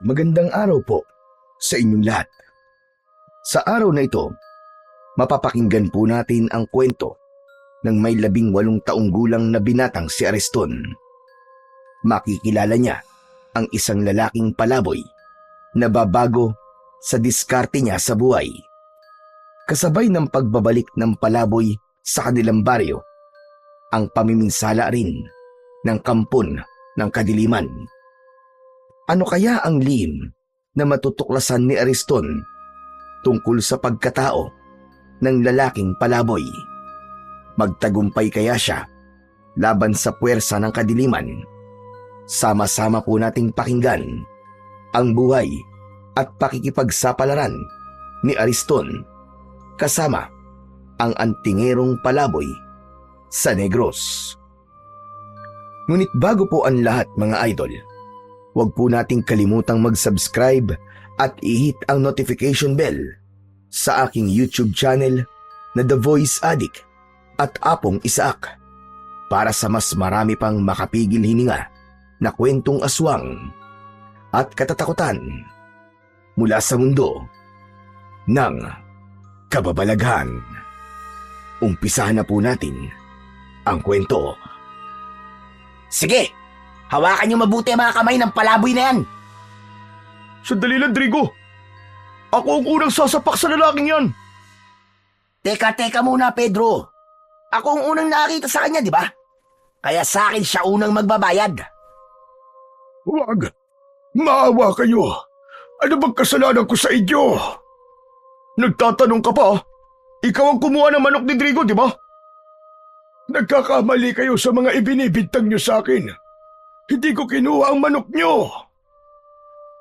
Magandang araw po sa inyong lahat. Sa araw na ito, mapapakinggan po natin ang kwento ng may 18 taong gulang na binatang si Ariston. Makikilala niya ang isang lalaking palaboy na babago sa diskarte niya sa buhay. Kasabay ng pagbabalik ng palaboy sa kanilang baryo, ang pamiminsala rin ng kampon ng kadiliman. Ano kaya ang lihim na matutuklasan ni Ariston tungkol sa pagkatao ng lalaking palaboy? Magtagumpay kaya siya laban sa puwersa ng kadiliman? Sama-sama po nating pakinggan ang buhay at pakikipagsapalaran ni Ariston kasama ang antingerong palaboy sa Negros. Ngunit bago po ang lahat, mga idol, huwag po nating kalimutang mag-subscribe at i-hit ang notification bell sa aking YouTube channel na The Voice Addict at Apong Isaak para sa mas marami pang makapigil hininga na kwentong aswang at katatakutan mula sa mundo ng kababalaghan. Umpisahan na po natin ang kwento. Sige! Hawakan niyo mabuti ang mga kamay ng palaboy na yan! Sandali lang, Drigo. Ako ang unang sasapak sa lalaking yan. Teka muna, Pedro. Ako ang unang nakakita sa kanya, di ba? Kaya sa akin siya unang magbabayad. Huwag. Maawa kayo. Ano bang kasalanan ko sa inyo? Nagtatanong ka pa? Ikaw ang kumuha ng manok ni Drigo, di ba? Nagkakamali kayo sa mga ibinibintang nyo sa akin. Hindi ko kinuha ang manok nyo.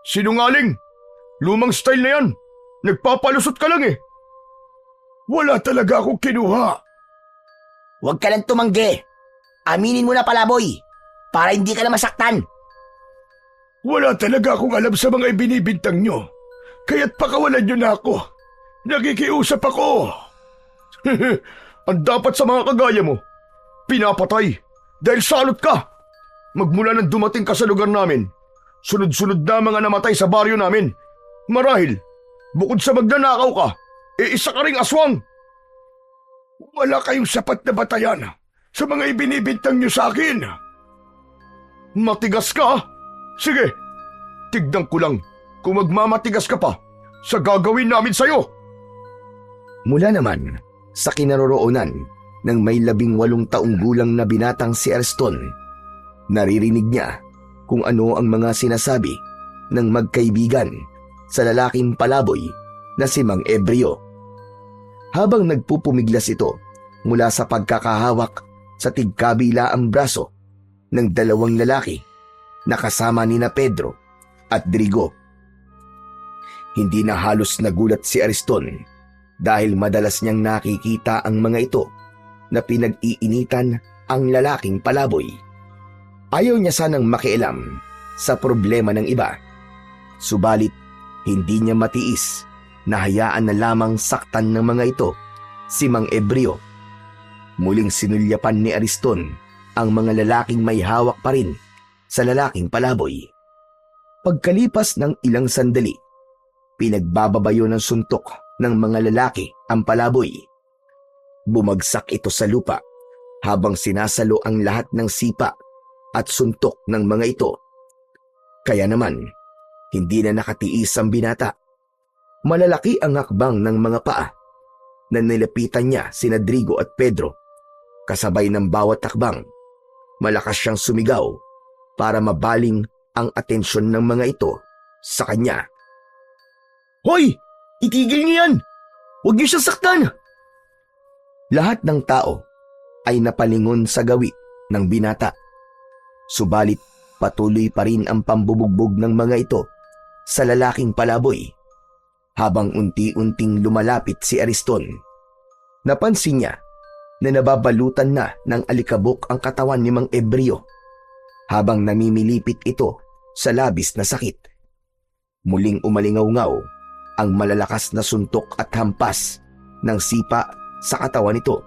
Sinungaling. Lumang style na yan. Nagpapalusot ka lang eh. Wala talaga akong kinuha. Huwag ka lang tumanggi. Aminin mo na, palaboy, para hindi ka na masaktan. Wala talaga akong alam sa mga ibinibintang nyo. Kaya't pakawalan nyo na ako. Nakikiusap ako. Ang dapat sa mga kagaya mo, pinapatay dahil salot ka. Magmula nang dumating ka sa lugar namin, sunod-sunod na mga namatay sa baryo namin. Marahil, bukod sa magnanakaw ka, isa ka ring aswang. Wala kayong sapat na batayan sa mga ibinibintang nyo sa akin. Matigas ka? Sige, tignan ko lang kung magmamatigas ka pa sa gagawin namin sa'yo. Mula naman sa kinaroroonan ng may 18 taong gulang na binatang si Ariston, naririnig niya kung ano ang mga sinasabi ng magkaibigan sa lalaking palaboy na si Mang Ebreo. Habang nagpupumiglas ito mula sa pagkakahawak sa tigkabilaang braso ng 2 lalaki na kasama nina Pedro at Drigo. Hindi na halos nagulat si Ariston dahil madalas niyang nakikita ang mga ito na pinag-iinitan ang lalaking palaboy. Ayaw niya sanang makialam sa problema ng iba, subalit hindi niya matiis na hayaan na lamang saktan ng mga ito si Mang Ebreo. Muling sinulyapan ni Ariston ang mga lalaking may hawak pa rin sa lalaking palaboy. Pagkalipas ng ilang sandali, pinagbababayo ng suntok ng mga lalaki ang palaboy. Bumagsak ito sa lupa habang sinasalo ang lahat ng sipa at suntok ng mga ito. Kaya naman, hindi na nakatiis ang binata. Malalaki ang hakbang ng mga paa na nilapitan niya sina Drigo at Pedro. Kasabay ng bawat hakbang, malakas siyang sumigaw para mabaling ang atensyon ng mga ito sa kanya. Hoy! Itigil niyo yan! Huwag niyo siyang saktan! Lahat ng tao ay napalingon sa gawi ng binata. Subalit patuloy pa rin ang pambubugbog ng mga ito sa lalaking palaboy. Habang unti-unting lumalapit si Ariston, napansin niya na nababalutan na ng alikabok ang katawan ni Mang Ebreo habang namimilipit ito sa labis na sakit. Muling umalingaw-ngaw ang malalakas na suntok at hampas ng sipa sa katawan nito,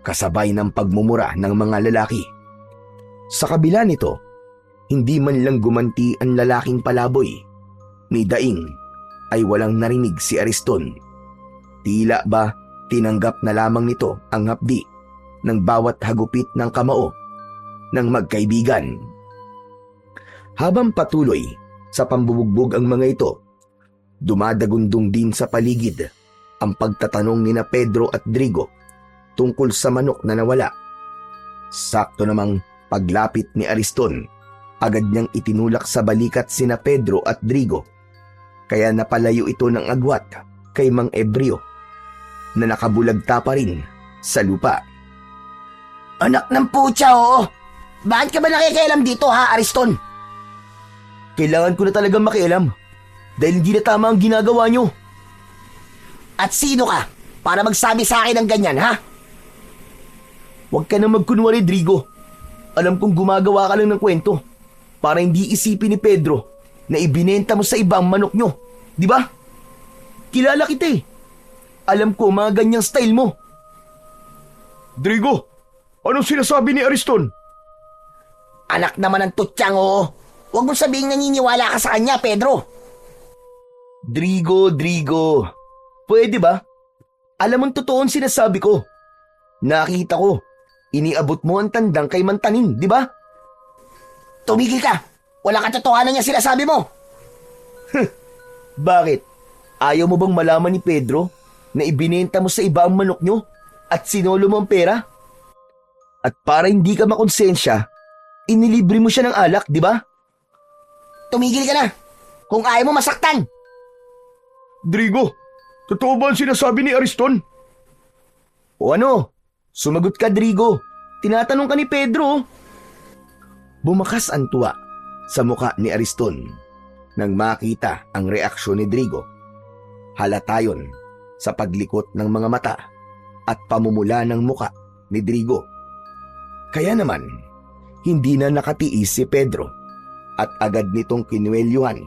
kasabay ng pagmumura ng mga lalaki. Sa kabila nito, Hindi man lang gumanti ang lalaking palaboy. Ni Daing ay walang narinig si Ariston. Tila ba tinanggap na lamang nito ang hapdi ng bawat hagupit ng kamao ng magkaibigan. Habang patuloy sa pambubugbog ang mga ito, dumadagundong din sa paligid ang pagtatanong ni na Pedro at Drigo tungkol sa manok na nawala. Sakto namang paglapit ni Ariston, agad niyang itinulak sa balikat sina Pedro at Drigo, kaya napalayo ito ng agwat kay Mang Ebreo na nakabulagta pa rin sa lupa. Anak ng putya, oo. Bakit ka ba nakikialam dito, ha, Ariston? Kailangan ko na talagang makialam dahil hindi na tama ang ginagawa niyo. At sino ka para magsabi sa akin ng ganyan, ha? Huwag ka na magkunwari, Drigo. Alam kong gumagawa ka lang ng kwento para hindi isipin ni Pedro na ibinenta mo sa iba ang manok nyo. Di ba? Kilala kita eh. Alam ko mga ganyang style mo. Drigo, anong sinasabi ni Ariston? Anak naman ng tutyang, oo. Huwag mong sabihing naniniwala ka sa kanya, Pedro. Drigo. Pwede ba? Alam mong totoo ang sinasabi ko. Nakita ko. Iniabot mo ang tandang kay Mantaning, di ba? Tumigil ka. Wala kang totohanan niya sinasabi mo. Bakit? Ayaw mo bang malaman ni Pedro na ibinenta mo sa iba ang manok nyo at sinolo mo ang pera? At para hindi ka makonsensya, inilibre mo siya ng alak, di ba? Tumigil ka na. Kung ayaw mo masaktan. Drigo, totoo ba ang sinasabi ni Ariston? O ano? Sumagot ka, Drigo. Tinatanong ka ni Pedro. Bumakas ang tuwa sa muka ni Ariston nang makita ang reaksyon ni Drigo. Halata yun sa paglikot ng mga mata at pamumula ng muka ni Drigo. Kaya naman, hindi na nakatiis si Pedro at agad nitong kinuwelyuhan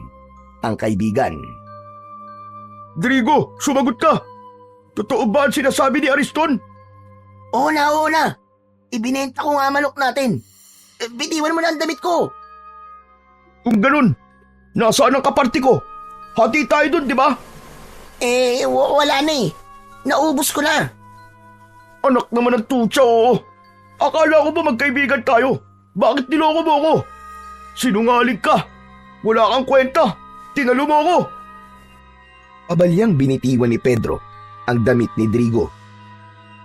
ang kaibigan. Drigo, sumagot ka! Totoo ba ang sinasabi ni Ariston? Oo na. Ibinenta ko nga manok natin. Bitiwan mo na ang damit ko. Kung ganun, nasaan ang kaparti ko? Hati tayo dun, di ba? Wala na eh. Naubos ko na. Anak naman ng tutsa, oo. Akala ko ba magkaibigan tayo? Bakit niloko mo ako? Sinungaling ka. Wala kang kwenta. Tinalo mo ako. Abalyang binitiwan ni Pedro ang damit ni Drigo.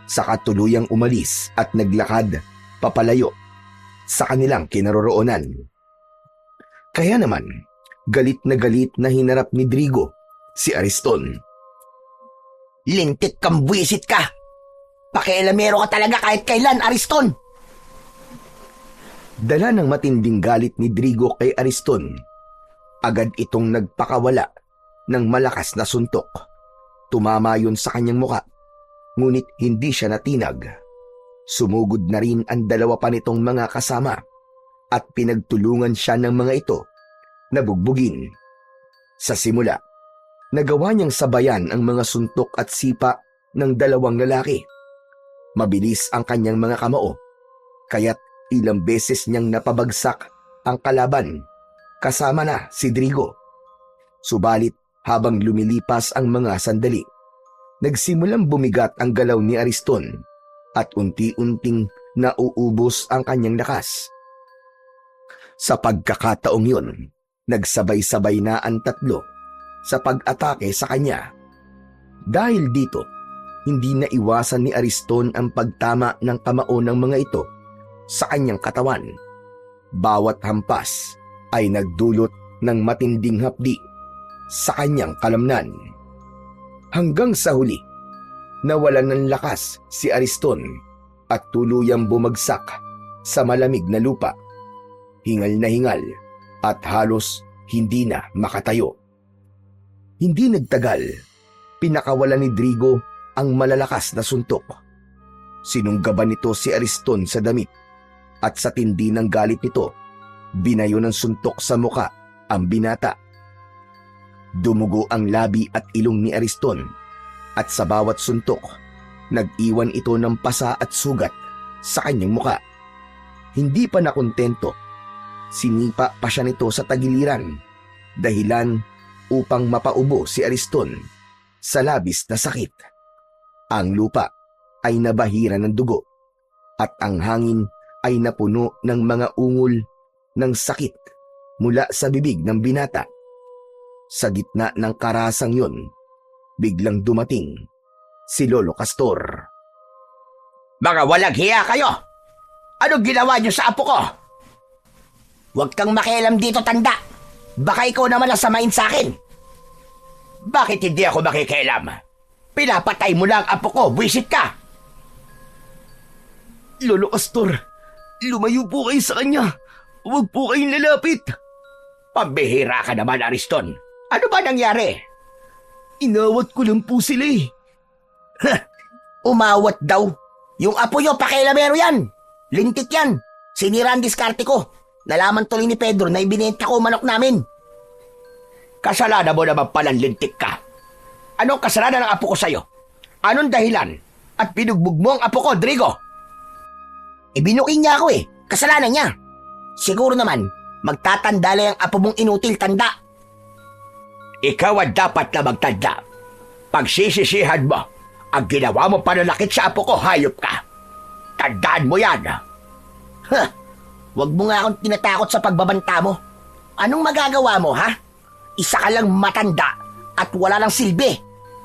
Saka tuluyang umalis at naglakad papalayo sa kanilang kinaroroonan. Kaya naman, galit na hinarap ni Drigo si Ariston. Lintik kang buwisit ka. Pakialamero ka talaga kahit kailan, Ariston. Dala ng matinding galit ni Drigo kay Ariston, agad itong nagpakawala ng malakas na suntok. Tumama yun sa kanyang muka, ngunit hindi siya natinag. Sumugod na rin ang dalawa pa nitong mga kasama at pinagtulungan siya ng mga ito na bugbugin. Sa simula, nagawa niyang sabayan ang mga suntok at sipa ng dalawang lalaki. Mabilis ang kanyang mga kamao, kaya't ilang beses niyang napabagsak ang kalaban, kasama na si Drigo. Subalit habang lumilipas ang mga sandali, nagsimulang bumigat ang galaw ni Ariston at unti-unting nauubos ang kanyang lakas. Sa pagkakataong yun, nagsabay-sabay na ang tatlo sa pag-atake sa kanya. Dahil dito, hindi na iwasan ni Ariston ang pagtama ng kamao ng mga ito sa kanyang katawan. Bawat hampas ay nagdulot ng matinding hapdi sa kanyang kalamnan. Hanggang sa huli, nawalan ng lakas si Ariston at tuluyang bumagsak sa malamig na lupa. Hingal na hingal at halos hindi na makatayo. Hindi nagtagal, pinakawalan ni Drigo ang malalakas na suntok. Sinunggaban nito si Ariston sa damit at sa tindi ng galit nito, binayo ng suntok sa muka ang binata. Dumugo ang labi at ilong ni Ariston at sa bawat suntok, nag-iwan ito ng pasa at sugat sa kanyang muka. Hindi pa nakontento, Sinipa pa siya nito sa tagiliran, dahilan upang mapaubo si Ariston sa labis na sakit. Ang lupa ay nabahira ng dugo at ang hangin ay napuno ng mga ungol ng sakit mula sa bibig ng binata. Sa gitna ng karasang yun, biglang dumating si Lolo Castor. Mga walang hiya kayo! Anong ginawa niyo sa apo ko? Huwag kang makialam dito, tanda. Baka ikaw naman ang samain sa akin. Bakit hindi ako makikialam? Pinapatay mo lang ang apo ko, buwisit ka! Lolo Castor, lumayo po kayo sa kanya. Huwag po kayong lalapit. Pambihira ka naman, Ariston. Ano ba nangyari? Inawat ko lang po sila eh. Umawat daw. Yung apo nyo, pakialamero yan. Lintik yan. Sinira ang diskarte ko. Nalaman tuloy ni Pedro na ibinenta ko manok namin. Kasalanan mo naman palang lintik ka. Anong kasalanan ng apo ko sa'yo? Anong dahilan? At binugbog mo ang apo ko, Drigo? Ibinuking niya ako eh. Kasalanan niya. Siguro naman, magtatandala ang apo mong inutil, tanda. Ikaw ang dapat na magtanda. Pagsisisihan mo, ang ginawa mo pananakit sa apo ko, hayop ka. Tandaan mo yan. Huwag mo nga akong tinatakot sa pagbabanta mo. Anong magagawa mo, ha? Isa ka lang matanda at wala lang silbi.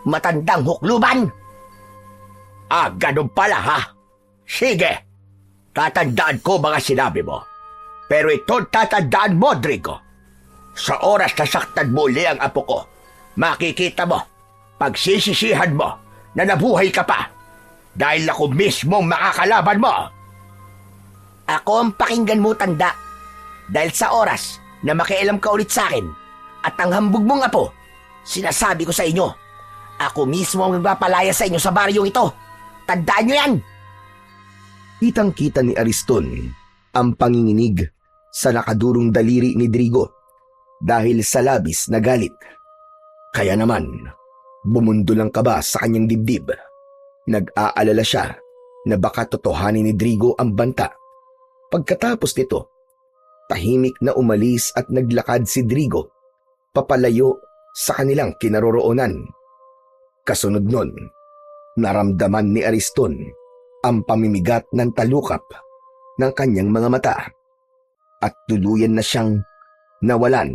Matandang hukluban. Ah, ganun pala, ha? Sige. Tatandaan ko mga sinabi mo. Pero ito tatandaan mo, Drigo. Sa oras na saktan mo uli ang apo ko, makikita mo, pagsisisihan mo, na nabuhay ka pa. Dahil ako mismong makakalaban mo. Ako ang pakinggan mo, tanda. Dahil sa oras na makialam ka ulit sa akin at ang hambog mong apo, sinasabi ko sa inyo, ako mismo ang magpapalaya sa inyo sa baryong ito. Tandaan nyo yan! Kitang-kita ni Ariston ang panginginig sa nakadurong daliri ni Drigo dahil sa labis na galit. Kaya naman, bumundo lang kaba sa kanyang dibdib. Nag-aalala siya na baka totohanin ni Drigo ang banta. Pagkatapos nito, tahimik na umalis at naglakad si Drigo papalayo sa kanilang kinaroroonan. Kasunod nun, naramdaman ni Ariston ang pamimigat ng talukap ng kanyang mga mata at tuluyan na siyang nawalan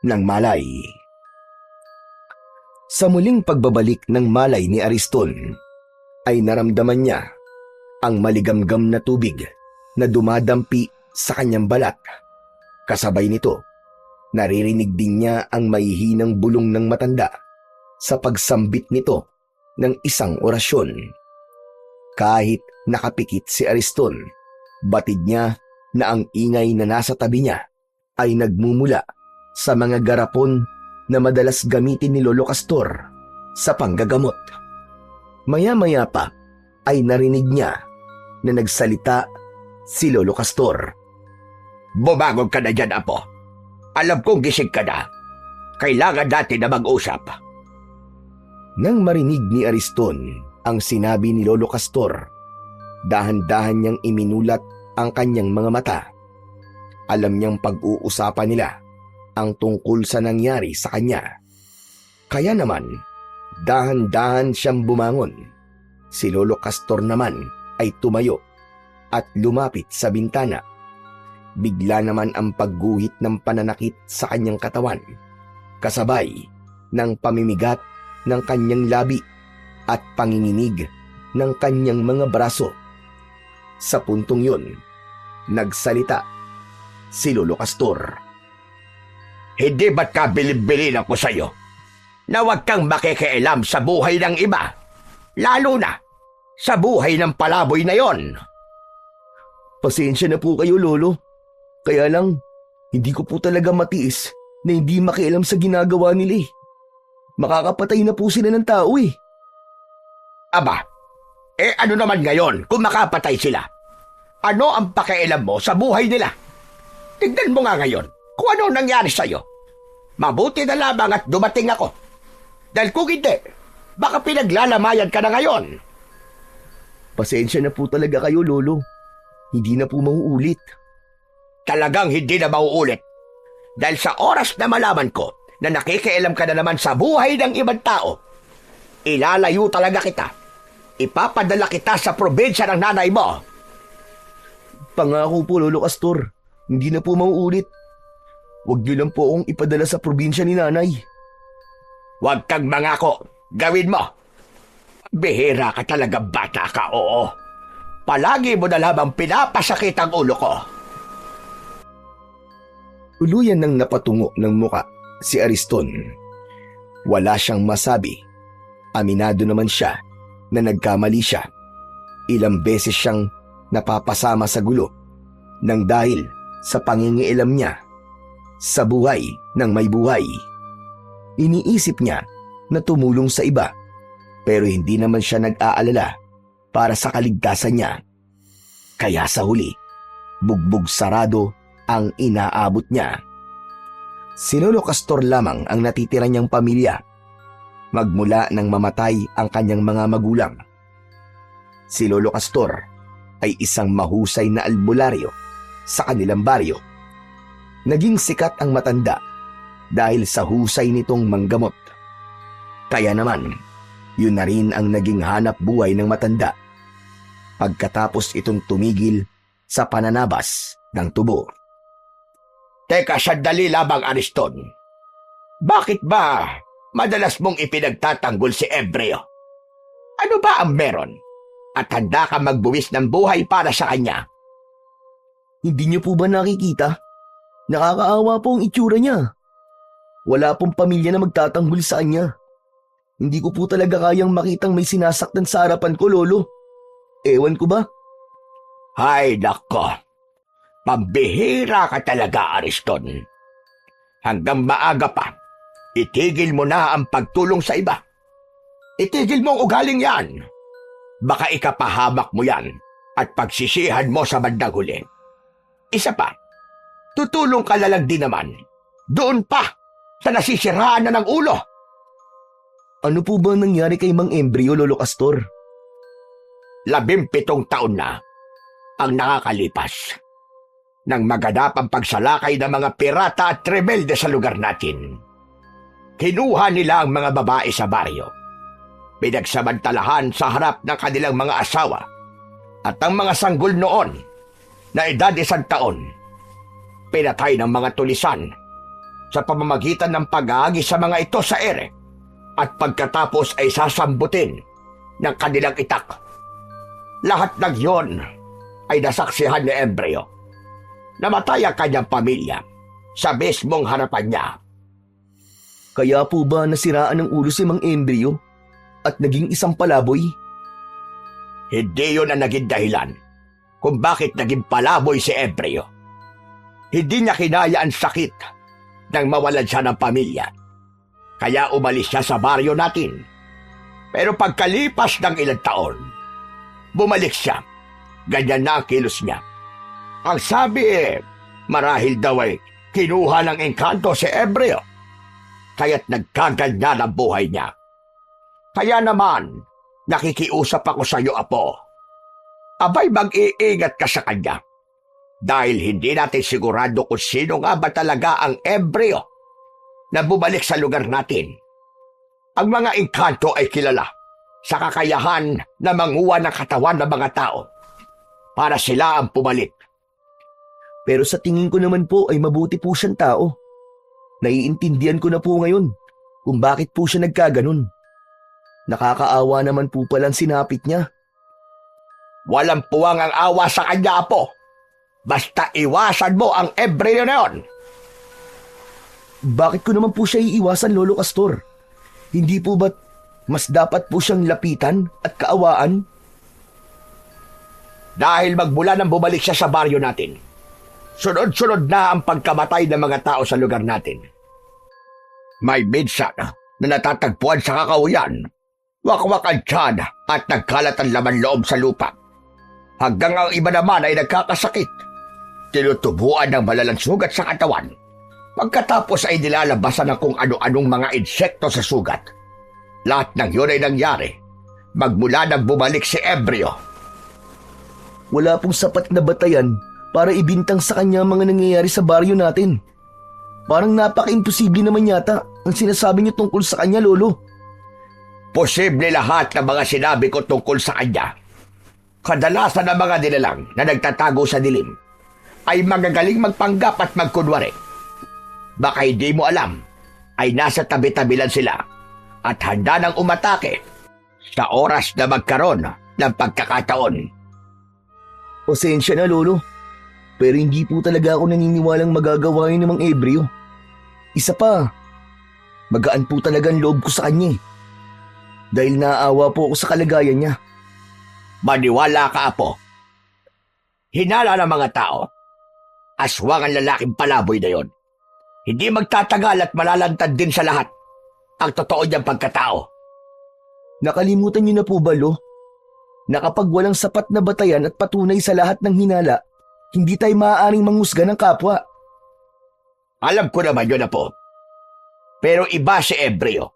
ng malay. Sa muling pagbabalik ng malay ni Ariston, ay naramdaman niya ang maligamgam na tubig na dumadampi sa kanyang balat. Kasabay nito, naririnig din niya ang mahihinang bulong ng matanda sa pagsambit nito ng isang orasyon. Kahit nakapikit si Ariston, batid niya na ang ingay na nasa tabi niya ay nagmumula sa mga garapon na madalas gamitin ni Lolo Castor sa panggagamot. Maya-maya pa ay narinig niya na nagsalita si Lolo Castor. Bumagog ka na dyan, apo. Alam kong gising ka na. Kailangan natin na mag-usap. Nang marinig ni Ariston ang sinabi ni Lolo Castor, dahan-dahan niyang iminulat ang kanyang mga mata. Alam niyang pag-uusapan nila ang tungkol sa nangyari sa kanya. Kaya naman, dahan-dahan siyang bumangon. Si Lolo Castor naman ay tumayo at lumapit sa bintana. Bigla naman ang pagguhit ng pananakit sa kanyang katawan, kasabay ng pamimigat ng kanyang labi at panginginig ng kanyang mga braso. Sa puntong yun, nagsalita si Lolo Castor. Hindi ba't kabilib-bilin ako sa'yo na huwag kang makikialam sa buhay ng iba, lalo na sa buhay ng palaboy na yon? Pasensya na po kayo, Lolo. Kaya lang, hindi ko po talaga matiis na hindi makialam sa ginagawa nila eh. Makakapatay na po sila ng tao eh. Aba, ano naman ngayon kung makapatay sila? Ano ang pakialam mo sa buhay nila? Tignan mo nga ngayon kung ano nangyari sa'yo. Mabuti na lamang at dumating ako. Dahil kung hindi, baka pinaglalamayan ka na ngayon. Pasensya na po talaga kayo, Lolo. Hindi na po mauulit. Talagang hindi na mauulit. Dahil sa oras na malaman ko na nakikialam ka na naman sa buhay ng ibang tao, ilalayo talaga kita. Ipapadala kita sa probinsya ng nanay mo. Pangako po, Lolo Castor. Hindi na po mauulit. Huwag niyo lang po akong ipadala sa probinsya ni nanay. Huwag kang mangako. Gawin mo. Bihira ka talaga, bata ka, oo. Palagi mo na lamang pinapasakit ang ulo ko. Tuluyan nang napatungo ng muka si Ariston. Wala siyang masabi. Aminado naman siya na nagkamali siya. Ilang beses siyang napapasama sa gulo nang dahil sa pangingialam niya sa buhay ng may buhay. Iniisip niya na tumulong sa iba pero hindi naman siya nag-aalala para sa kaligtasan niya. Kaya sa huli, bugbog sarado ang inaabot niya. Si Lolo Castor lamang ang natitira niyang pamilya magmula nang mamatay ang kanyang mga magulang. Si Lolo Castor ay isang mahusay na albularyo sa kanilang baryo. Naging sikat ang matanda dahil sa husay nitong manggamot. Kaya naman, yun na rin ang naging hanap buhay ng matanda pagkatapos itong tumigil sa pananabas ng tubo. Teka, sandali lamang, Ariston. Bakit ba madalas mong ipinagtatanggol si Ebreo? Ano ba ang meron? At handa ka magbuwis ng buhay para sa kanya? Hindi niyo po ba nakikita? Nakakaawa po ang itsura niya. Wala pong pamilya na magtatanggol sa kanya. Hindi ko po talaga kayang makitang may sinasaktan sa harapan ko, Lolo. Ewan ko ba? Hay nako, pambihira ka talaga, Ariston. Hanggang maaga pa, itigil mo na ang pagtulong sa iba. Itigil mo ang ugaling yan. Baka ikapahamak mo yan at pagsisihan mo sa bandang huli. Isa pa, tutulong ka na lang din naman. Doon pa, sa nasisiraan na ng ulo. Ano po ba nangyari kay Mang Embryo, Lolo Castor? 17 taon na ang nakakalipas nang maganap ang pagsalakay ng mga pirata at rebelde sa lugar natin. Kinuha nila ang mga babae sa baryo. Pinagsamantalahan sa harap ng kanilang mga asawa at ang mga sanggol noon na edad 1 taon. Pinatay ng mga tulisan sa pamamagitan ng pag-aagi sa mga ito sa ere at pagkatapos ay sasambutin ng kanilang itak. Lahat ng yon ay nasaksihan ni Embryo. Namatay ang kanyang pamilya sa mismong harapan niya. Kaya po ba nasiraan ng ulo si Mang Embryo at naging isang palaboy? Hindi yun ang naging dahilan kung bakit naging palaboy si Embryo. Hindi niya kinaya ang sakit nang mawalan siya ng pamilya. Kaya umalis siya sa baryo natin. Pero pagkalipas ng ilang taon, bumalik siya. Ganyan na ang kilos niya. Ang sabi marahil daw ay kinuha ng engkanto si Embryo. Kaya't nagkaganya ang buhay niya. Kaya naman, nakikiusap ako sa iyo, Apo. Abay, mag-iingat ka sa kanya. Dahil hindi natin sigurado kung sino nga ba talaga ang Embryo na bumalik sa lugar natin. Ang mga engkanto ay kilala sa kakayahan na manguha ng katawan ng mga tao para sila ang pumalik. Pero sa tingin ko naman po ay mabuti po siyang tao. Naiintindihan ko na po ngayon kung bakit po siya nagkaganon. Nakakaawa naman po palang sinapit niya. Walang puwang ang awa sa kanya, Apo. Basta iwasan mo ang Embryo na yon. Bakit ko naman po siya iiwasan, Lolo Castor? Hindi po ba't mas dapat po siyang lapitan at kaawaan? Dahil magmula nang bumalik siya sa baryo natin, sunod-sunod na ang pagkamatay ng mga tao sa lugar natin. May minsan na natatagpuan sa kakauyan, wakwak ang tiyan at nagkalat ang laman loob sa lupa. Hanggang ang iba naman ay nagkakasakit. Tinutubuan ng malalang sugat sa katawan. Pagkatapos ay nilalabasan ng kung ano-anong mga insekto sa sugat. Lahat ng yun ay nangyari magmula nang bumalik si Embryo. Wala pong sapat na batayan para ibintang sa kanya ang mga nangyayari sa baryo natin. Parang napaka-imposible naman yata ang sinasabi niyo tungkol sa kanya, Lolo. Posible lahat ng mga sinabi ko tungkol sa kanya. Kadalasan ng mga nilalang na nagtatago sa dilim ay magagaling magpanggap at magkunwari. Baka hindi mo alam, ay nasa tabi-tabi lang sila at handa nang umatake sa oras na magkaroon ng pagkakataon. Pasensya na, Lolo. Pero hindi po talaga ako naniniwalang magagawa yun ng mga Ebreo. Isa pa, magaan po talaga ang loob ko sa kanya. Dahil naaawa po ako sa kalagayan niya. Maniwala ka, Apo. Hinala ng mga tao. Aswang ang lalaking palaboy na yon. Hindi magtatagal at malalantad din sa lahat ang totoo niyang pagkatao. Nakalimutan niyo na po ba, Lo? Na kapag walang sapat na batayan at patunay sa lahat ng hinala, hindi tayo maaaring manghusga ng kapwa. Alam ko naman yun, Apo. Pero iba si Ebreo.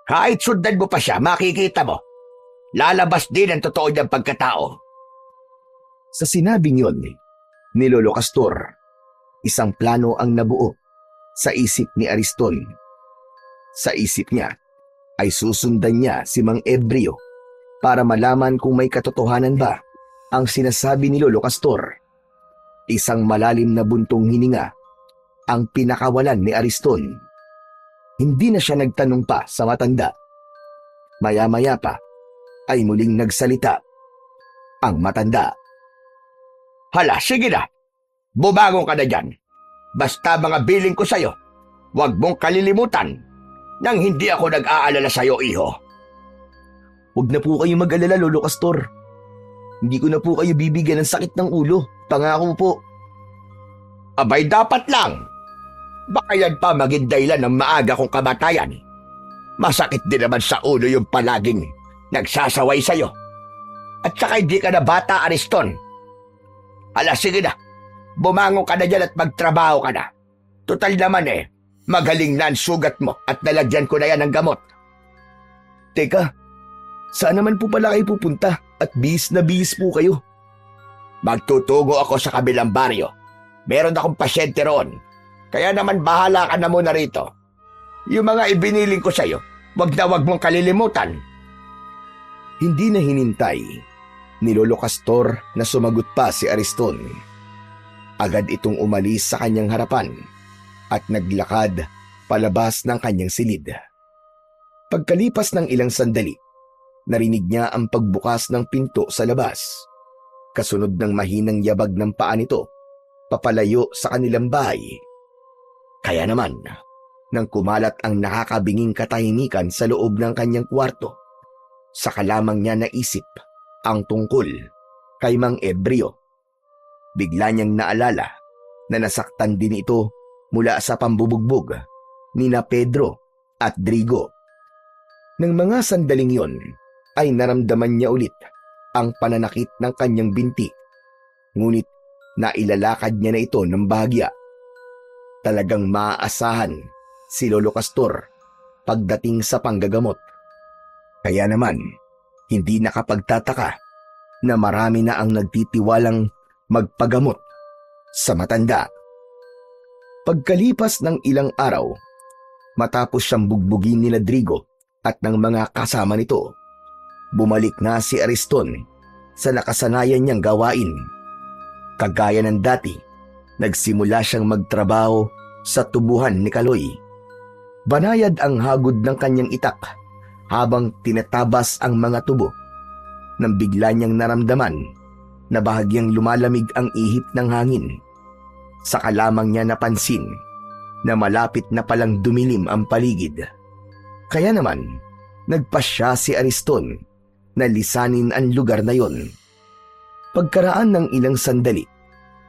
Kahit sundan mo pa siya, makikita mo. Lalabas din ang totoo niyang pagkatao. Sa sinabing yun ni Lolo Castor, isang plano ang nabuo sa isip ni Ariston. Sa isip niya ay susundan niya si Mang Ebreo para malaman kung may katotohanan ba ang sinasabi ni Lolo Castor. Isang malalim na buntong hininga ang pinakawalan ni Ariston. Hindi na siya nagtanong pa sa matanda. Maya-maya pa ay muling nagsalita ang matanda. Hala, sige na. Bumangon ka na dyan. Basta mga biling ko sa'yo, huwag mong kalilimutan nang hindi ako nag-aalala sa'yo, iho. Huwag na po kayo mag-alala, Lolo Castor. Hindi ko na po kayo bibigyan ng sakit ng ulo. Pangako po. Abay, dapat lang. Baka yan pa maging dahilan ng maaga kong kamatayan. Masakit din naman sa ulo yung palaging nagsasaway sa'yo. At saka hindi ka na bata, Ariston. Hala, sige na. Bumangon ka na dyan at magtrabaho ka na. Total naman magaling na ang sugat mo at nalagyan ko na yan ng gamot. Teka, saan naman po pala kayo pupunta at bihis na bihis po kayo? Magtutungo ako sa kabilang baryo. Meron akong pasyente roon. Kaya naman bahala ka na muna rito. Yung mga ibiniling ko sa'yo, wag mong kalilimutan. Hindi na hinintay ni Lolo Castor na sumagot pa si Ariston. Agad itong umalis sa kanyang harapan at naglakad palabas ng kanyang silid. Pagkalipas ng ilang sandali, narinig niya ang pagbukas ng pinto sa labas. Kasunod ng mahinang yabag ng paa nito, papalayo sa kanilang bahay. Kaya naman, nang kumalat ang nakakabinging katahimikan sa loob ng kanyang kwarto, saka lamang niya naisip ang tungkol kay Mang Ebreo. Bigla niyang naalala na nasaktan din ito mula sa pambubugbog ni na Pedro at Drigo. Nang mga sandaling yon ay naramdaman niya ulit ang pananakit ng kanyang binti, ngunit nailalakad niya na ito ng bahagya. Talagang maaasahan si Lolo Castor pagdating sa panggagamot. Kaya naman, hindi nakapagtataka na marami na ang nagtitiwalang magpagamot sa matanda. Pagkalipas ng ilang araw, matapos siyang bugbugin ni Drigo at ng mga kasama nito, bumalik na si Ariston sa nakasanayan niyang gawain. Kagaya ng dati, nagsimula siyang magtrabaho sa tubuhan ni Kaloy. Banayad ang hagod ng kanyang itak habang tinatabas ang mga tubo, nang bigla niyang naramdaman na bahagyang lumalamig ang ihip ng hangin. Saka lamang niya napansin na malapit na palang dumilim ang paligid. Kaya naman, nagpasya si Ariston na lisanin ang lugar na yon. Pagkaraan ng ilang sandali,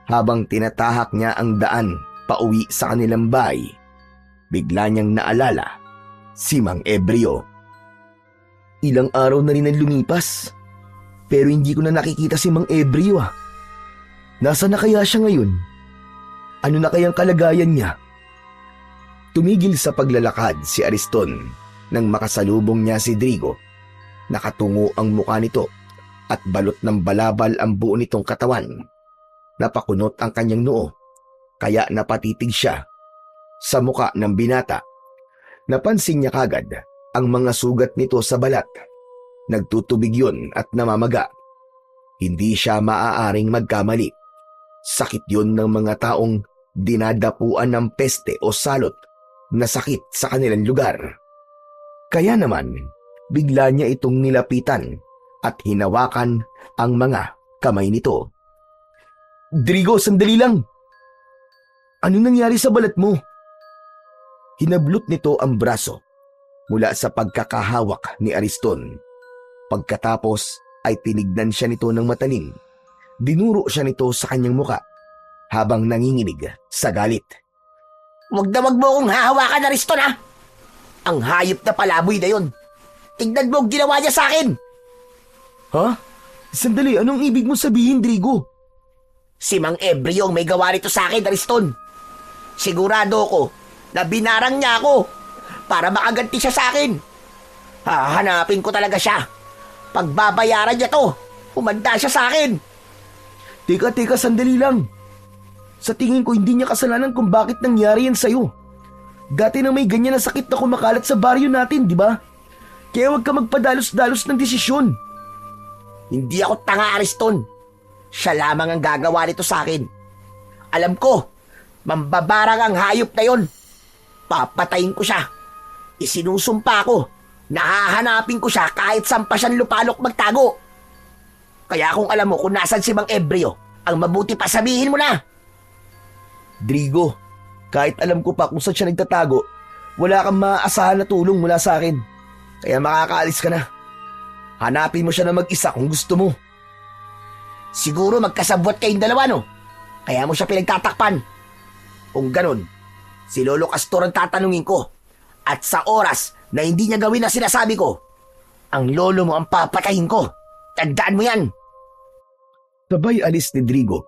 habang tinatahak niya ang daan pauwi sa kanilang bahay, bigla niyang naalala si Mang Ebreo. Ilang araw na rin ang lumipas, pero hindi ko na nakikita si Mang Ebreo. Nasaan na kaya siya ngayon? Ano na kayang kalagayan niya? Tumigil sa paglalakad si Ariston nang makasalubong niya si Drigo. Nakatungo ang mukha nito at balot ng balabal ang buo nitong katawan. napakunot ang kanyang noo, kaya napatitig siya sa muka ng binata. Napansin niya kagad ang mga sugat nito sa balat. Nagtutubig yun at namamaga. Hindi siya maaaring magkamali. Sakit yun ng mga taong dinadapuan ng peste o salot na sakit sa kanilang lugar. Kaya naman, bigla niya itong nilapitan at hinawakan ang mga kamay nito. Drigo, sandali lang! Ano nangyari sa balat mo? Hinablot nito ang braso mula sa pagkakahawak ni Ariston. Pagkatapos ay tinignan siya nito ng matalim. Dinuro siya nito sa kanyang muka habang nanginginig sa galit. Wag mo akong hahawakan, Ariston, ha? Ang hayop na palaboy na yun. Tignan mo ang ginawa niya sa akin. Ha? Sandali, anong ibig mo sabihin, Drigo? Si Mang Ebreo ang may gawa nito sa akin, Ariston. Sigurado ko na binarang niya ako para makaganti siya sa akin. Hahanapin ko talaga siya. Pagbabayaran niya to, umanda siya sa akin. Teka, sandali lang. Sa tingin ko hindi niya kasalanan kung bakit nangyari yan sa'yo. Dati na may ganyan na sakit na kumakalat sa baryo natin, di ba? Kaya huwag ka magpadalos-dalos ng desisyon. Hindi ako tanga, Ariston. Siya lamang ang gagawa nito sa akin. Alam ko, mambabarang ang hayop na yon. Papatayin ko siya. Isinusumpa ko. Nahahanapin ko siya kahit saan pa siyang lupalok magtago. Kaya kung alam mo kung nasan si Mang Ebreo, ang mabuti pa sabihin mo na. Drigo, kahit alam ko pa kung saan siya nagtatago, wala kang maaasahan na tulong mula sa akin. Kaya makakaalis ka na. Hanapin mo siya na mag-isa kung gusto mo. Siguro magkasabwat kayong dalawa, no? Kaya mo siya pinagtatakpan. Kung ganun, si Lolo Castor ang tatanungin ko. At sa oras na hindi niya gawin na sinasabi ko, ang lolo mo ang papatayin ko. Tandaan mo yan. Sabay alis ni Drigo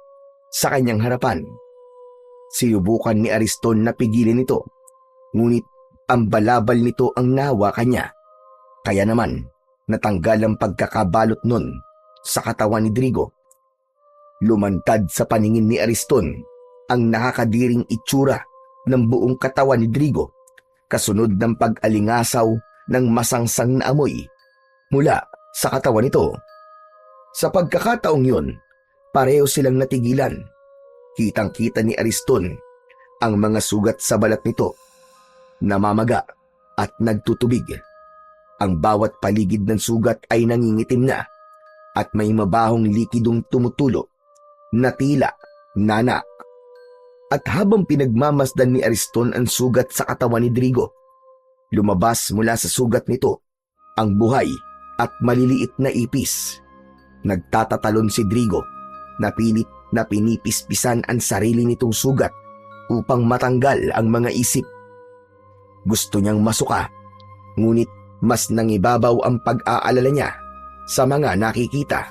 sa kanyang harapan. Sinubukan ni Ariston na pigilin ito, ngunit ang balabal nito ang nahawakan niya. Kaya naman, natanggal ang pagkakabalot nun sa katawan ni Drigo. Lumantad sa paningin ni Ariston ang nakakadiring itsura ng buong katawan ni Drigo, kasunod ng pag-alingasaw ng masangsang na amoy mula sa katawan nito. Sa pagkakataong yun, pareho silang natigilan. Kitang-kita ni Ariston ang mga sugat sa balat nito, namamaga at nagtutubig. Ang bawat paligid ng sugat ay nangingitim na at may mabahong likidong tumutulo na tila nana. At habang pinagmamasdan ni Ariston ang sugat sa katawan ni Drigo, lumabas mula sa sugat nito ang buhay at maliliit na ipis. Nagtatatalon si Drigo na pilit na pinipispisan ang sarili nitong sugat upang matanggal ang mga isip. Gusto niyang masuka, ngunit mas nangibabaw ang pag-aalala niya sa mga nakikita.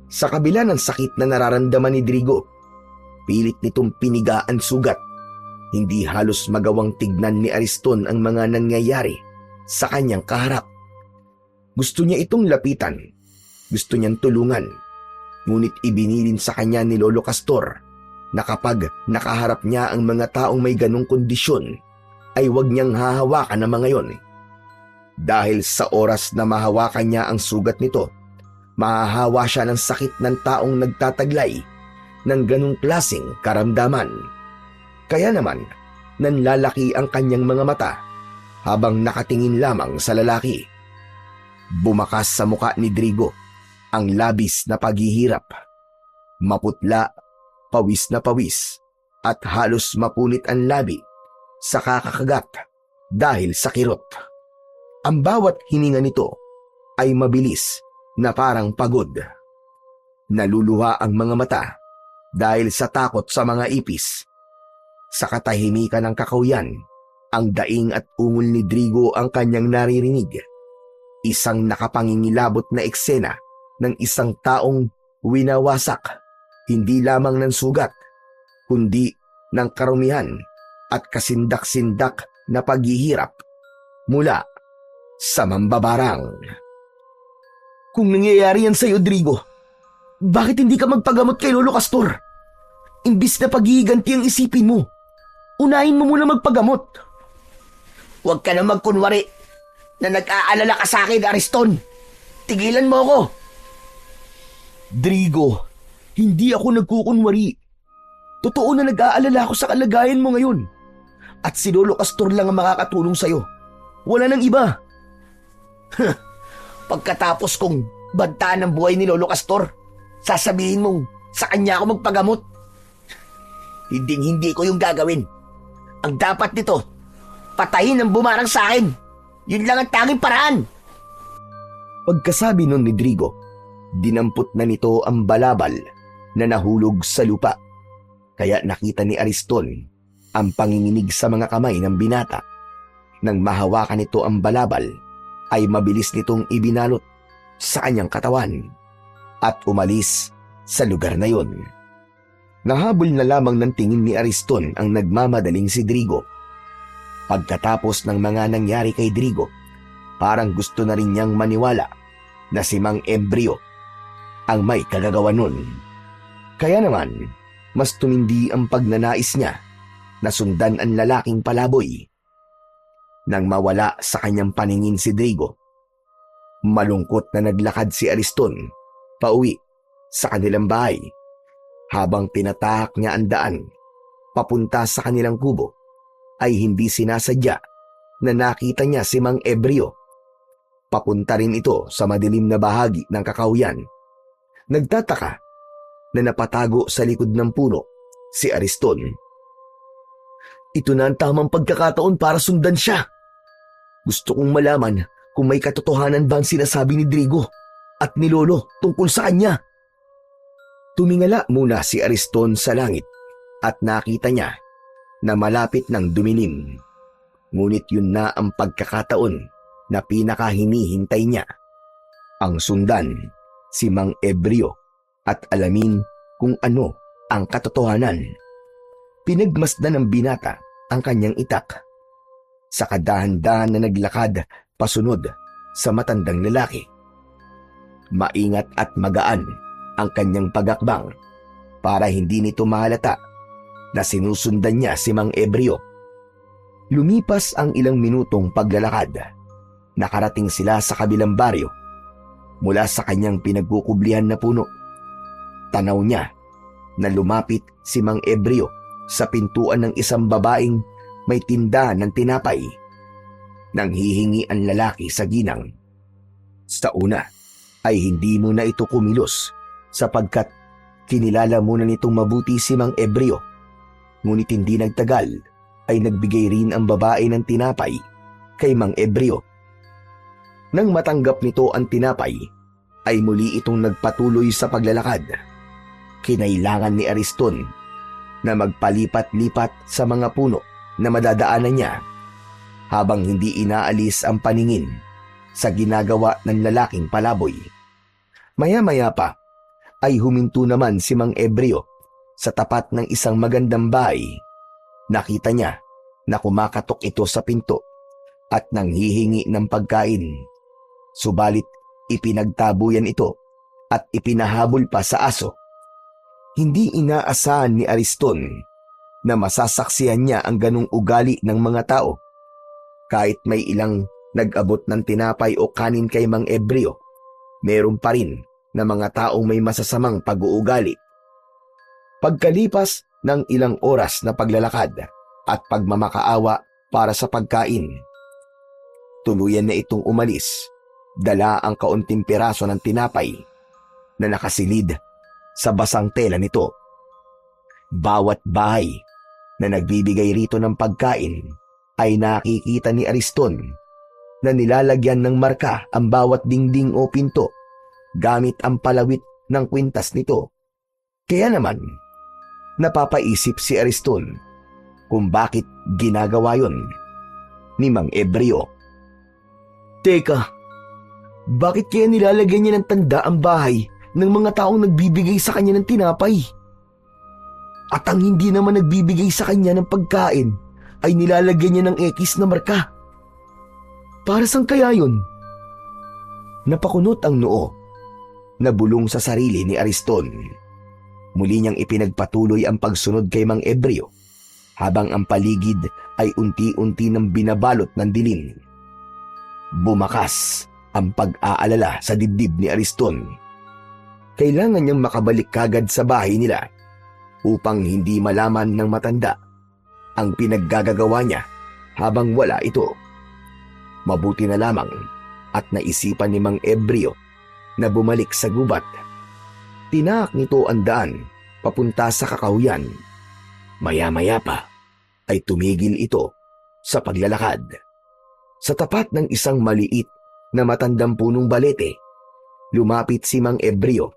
Sa kabila ng sakit na nararamdaman ni Drigo, pilit nitong piniga ang sugat. Hindi halos magawang tignan ni Ariston ang mga nangyayari sa kanyang kaharap. Gusto niya itong lapitan. Gusto niyang tulungan. Ngunit ibinilin sa kanya ni Lolo Castor na kapag nakaharap niya ang mga taong may ganong kondisyon, ay huwag niyang hahawakan ang mga yon. Dahil sa oras na mahawakan niya ang sugat nito, mahahawa siya ng sakit ng taong nagtataglay ng ganong klaseng karamdaman. Kaya naman, nanlalaki ang kanyang mga mata habang nakatingin lamang sa lalaki. Bumakas sa muka ni Drigo ang labis na paghihirap. Maputla, pawis na pawis, at halos mapunit ang labi sa kakakagat dahil sa kirot. Ang bawat hininga nito ay mabilis na parang pagod. Naluluha ang mga mata dahil sa takot sa mga ipis. Sa katahimikan ng kakauyan, ang daing at ungol ni Drigo ang kanyang naririnig. Isang nakapangingilabot na eksena ng isang taong winawasak, hindi lamang ng sugat, kundi ng karumihan at kasindak-sindak na paghihirap mula sa mambabarang. Kung nangyayari yan sa'yo, Drigo, bakit hindi ka magpagamot kay Lolo Castor? Imbis na paghihiganti ang isipin mo, unahin mo muna magpagamot. Huwag ka na magkunwari na nag-aalala ka sa akin, Ariston. Tigilan mo ako. Drigo, hindi ako nagkukunwari. Totoo na nag-aalala ako sa kalagayan mo ngayon. At si Lolo Castor lang ang makakatulong sa'yo. Wala nang iba. Pagkatapos kong bantaan ng buhay ni Lolo Castor, sasabihin mong sa kanya ako magpagamot. Hindi ko yung gagawin. Ang dapat nito, patayin ang bumarang sa akin. Yun lang ang tanging paraan. Pagkasabi nun ni Drigo, dinampot na nito ang balabal na nahulog sa lupa. Kaya nakita ni Ariston ang panginginig sa mga kamay ng binata. Nang mahawakan nito ang balabal, ay mabilis nitong ibinalot sa kanyang katawan at umalis sa lugar na yon. Nahabol na lamang ng tingin ni Ariston ang nagmamadaling si Drigo. Pagkatapos ng mga nangyari kay Drigo, parang gusto na rin niyang maniwala na si Mang Ebreo ang may kagagawa nun. Kaya naman, mas tumindi ang pagnanais niya na sundan ang lalaking palaboy. Nang mawala sa kanyang paningin si Drigo, malungkot na naglakad si Ariston pauwi sa kanilang bahay. Habang tinatahak niya ang daan papunta sa kanilang kubo, ay hindi sinasadya na nakita niya si Mang Ebreo. Papunta rin ito sa madilim na bahagi ng kakauyan. Nagtataka na napatago sa likod ng puno si Ariston. Ito na ang tamang pagkakataon para sundan siya. Gusto kong malaman kung may katotohanan ba ang sinasabi ni Drigo at ni Lolo tungkol sa kanya. Tumingala muna si Ariston sa langit at nakita niya na malapit ng dumilim. Ngunit yun na ang pagkakataon na pinakahinihintay niya. Ang sundan si Mang Ebreo at alamin kung ano ang katotohanan. Pinagmasdan ng binata ang kanyang itak. Sa kadahan-dahan na naglakad pasunod sa matandang lalaki. Maingat at magaan ang kanyang pagakbang para hindi nito mahalata na sinusundan niya si Mang Ebreo. Lumipas ang ilang minutong paglalakad. Nakarating sila sa kabilang baryo. Mula sa kanyang pinagkukublihan na puno, tanaw niya na lumapit si Mang Ebreo sa pintuan ng isang babaeng may tindahan ng tinapay. Nang hihingi ang lalaki sa ginang. Sa una ay hindi muna ito kumilos sapagkat kinilala muna nitong mabuti si Mang Ebreo. Ngunit hindi nagtagal ay nagbigay rin ang babae ng tinapay kay Mang Ebreo. Nang matanggap nito ang tinapay, ay muli itong nagpatuloy sa paglalakad. Kinailangan ni Ariston na magpalipat-lipat sa mga puno na madadaanan niya habang hindi inaalis ang paningin sa ginagawa ng lalaking palaboy. Maya-maya pa ay huminto naman si Mang Ebreo sa tapat ng isang magandang bahay. Nakita niya na kumakatok ito sa pinto at nanghihingi ng pagkain. Subalit ipinagtabuyan ito at ipinahabol pa sa aso. Hindi inaasahan ni Ariston na masasaksihan niya ang ganong ugali ng mga tao. Kahit may ilang nag-abot ng tinapay o kanin kay Mang Ebreo, meron pa rin na mga taong may masasamang pag-uugali. Pagkalipas ng ilang oras na paglalakad at pagmamakaawa para sa pagkain, tuluyan na itong umalis. Dala ang kaunting piraso ng tinapay na nakasilid sa basang tela nito. Bawat bahay na nagbibigay rito ng pagkain ay nakikita ni Ariston na nilalagyan ng marka ang bawat dingding o pinto gamit ang palawit ng kwintas nito. Kaya naman, napapaisip si Ariston kung bakit ginagawa yon ni Mang Ebreo. Teka, bakit kaya nilalagyan niya ng tanda ang bahay ng mga taong nagbibigay sa kanya ng tinapay? At ang hindi naman nagbibigay sa kanya ng pagkain ay nilalagyan niya ng X na marka. Para saan kaya yun? Napakunot ang noo na bulong sa sarili ni Ariston. Muli niyang ipinagpatuloy ang pagsunod kay Mang Ebreo habang ang paligid ay unti-unti nang binabalot ng dilim. Bumakas ang pag-aalala sa dibdib ni Ariston. Kailangan niyang makabalik kagad sa bahay nila upang hindi malaman ng matanda ang pinaggagawa niya habang wala ito. Mabuti na lamang at naisipan ni Mang Ebreo na bumalik sa gubat. Tinaak nito ang daan papunta sa kakahuyan. Maya-maya pa ay tumigil ito sa paglalakad. Sa tapat ng isang maliit na matandang punong balete, lumapit si Mang Ebreo.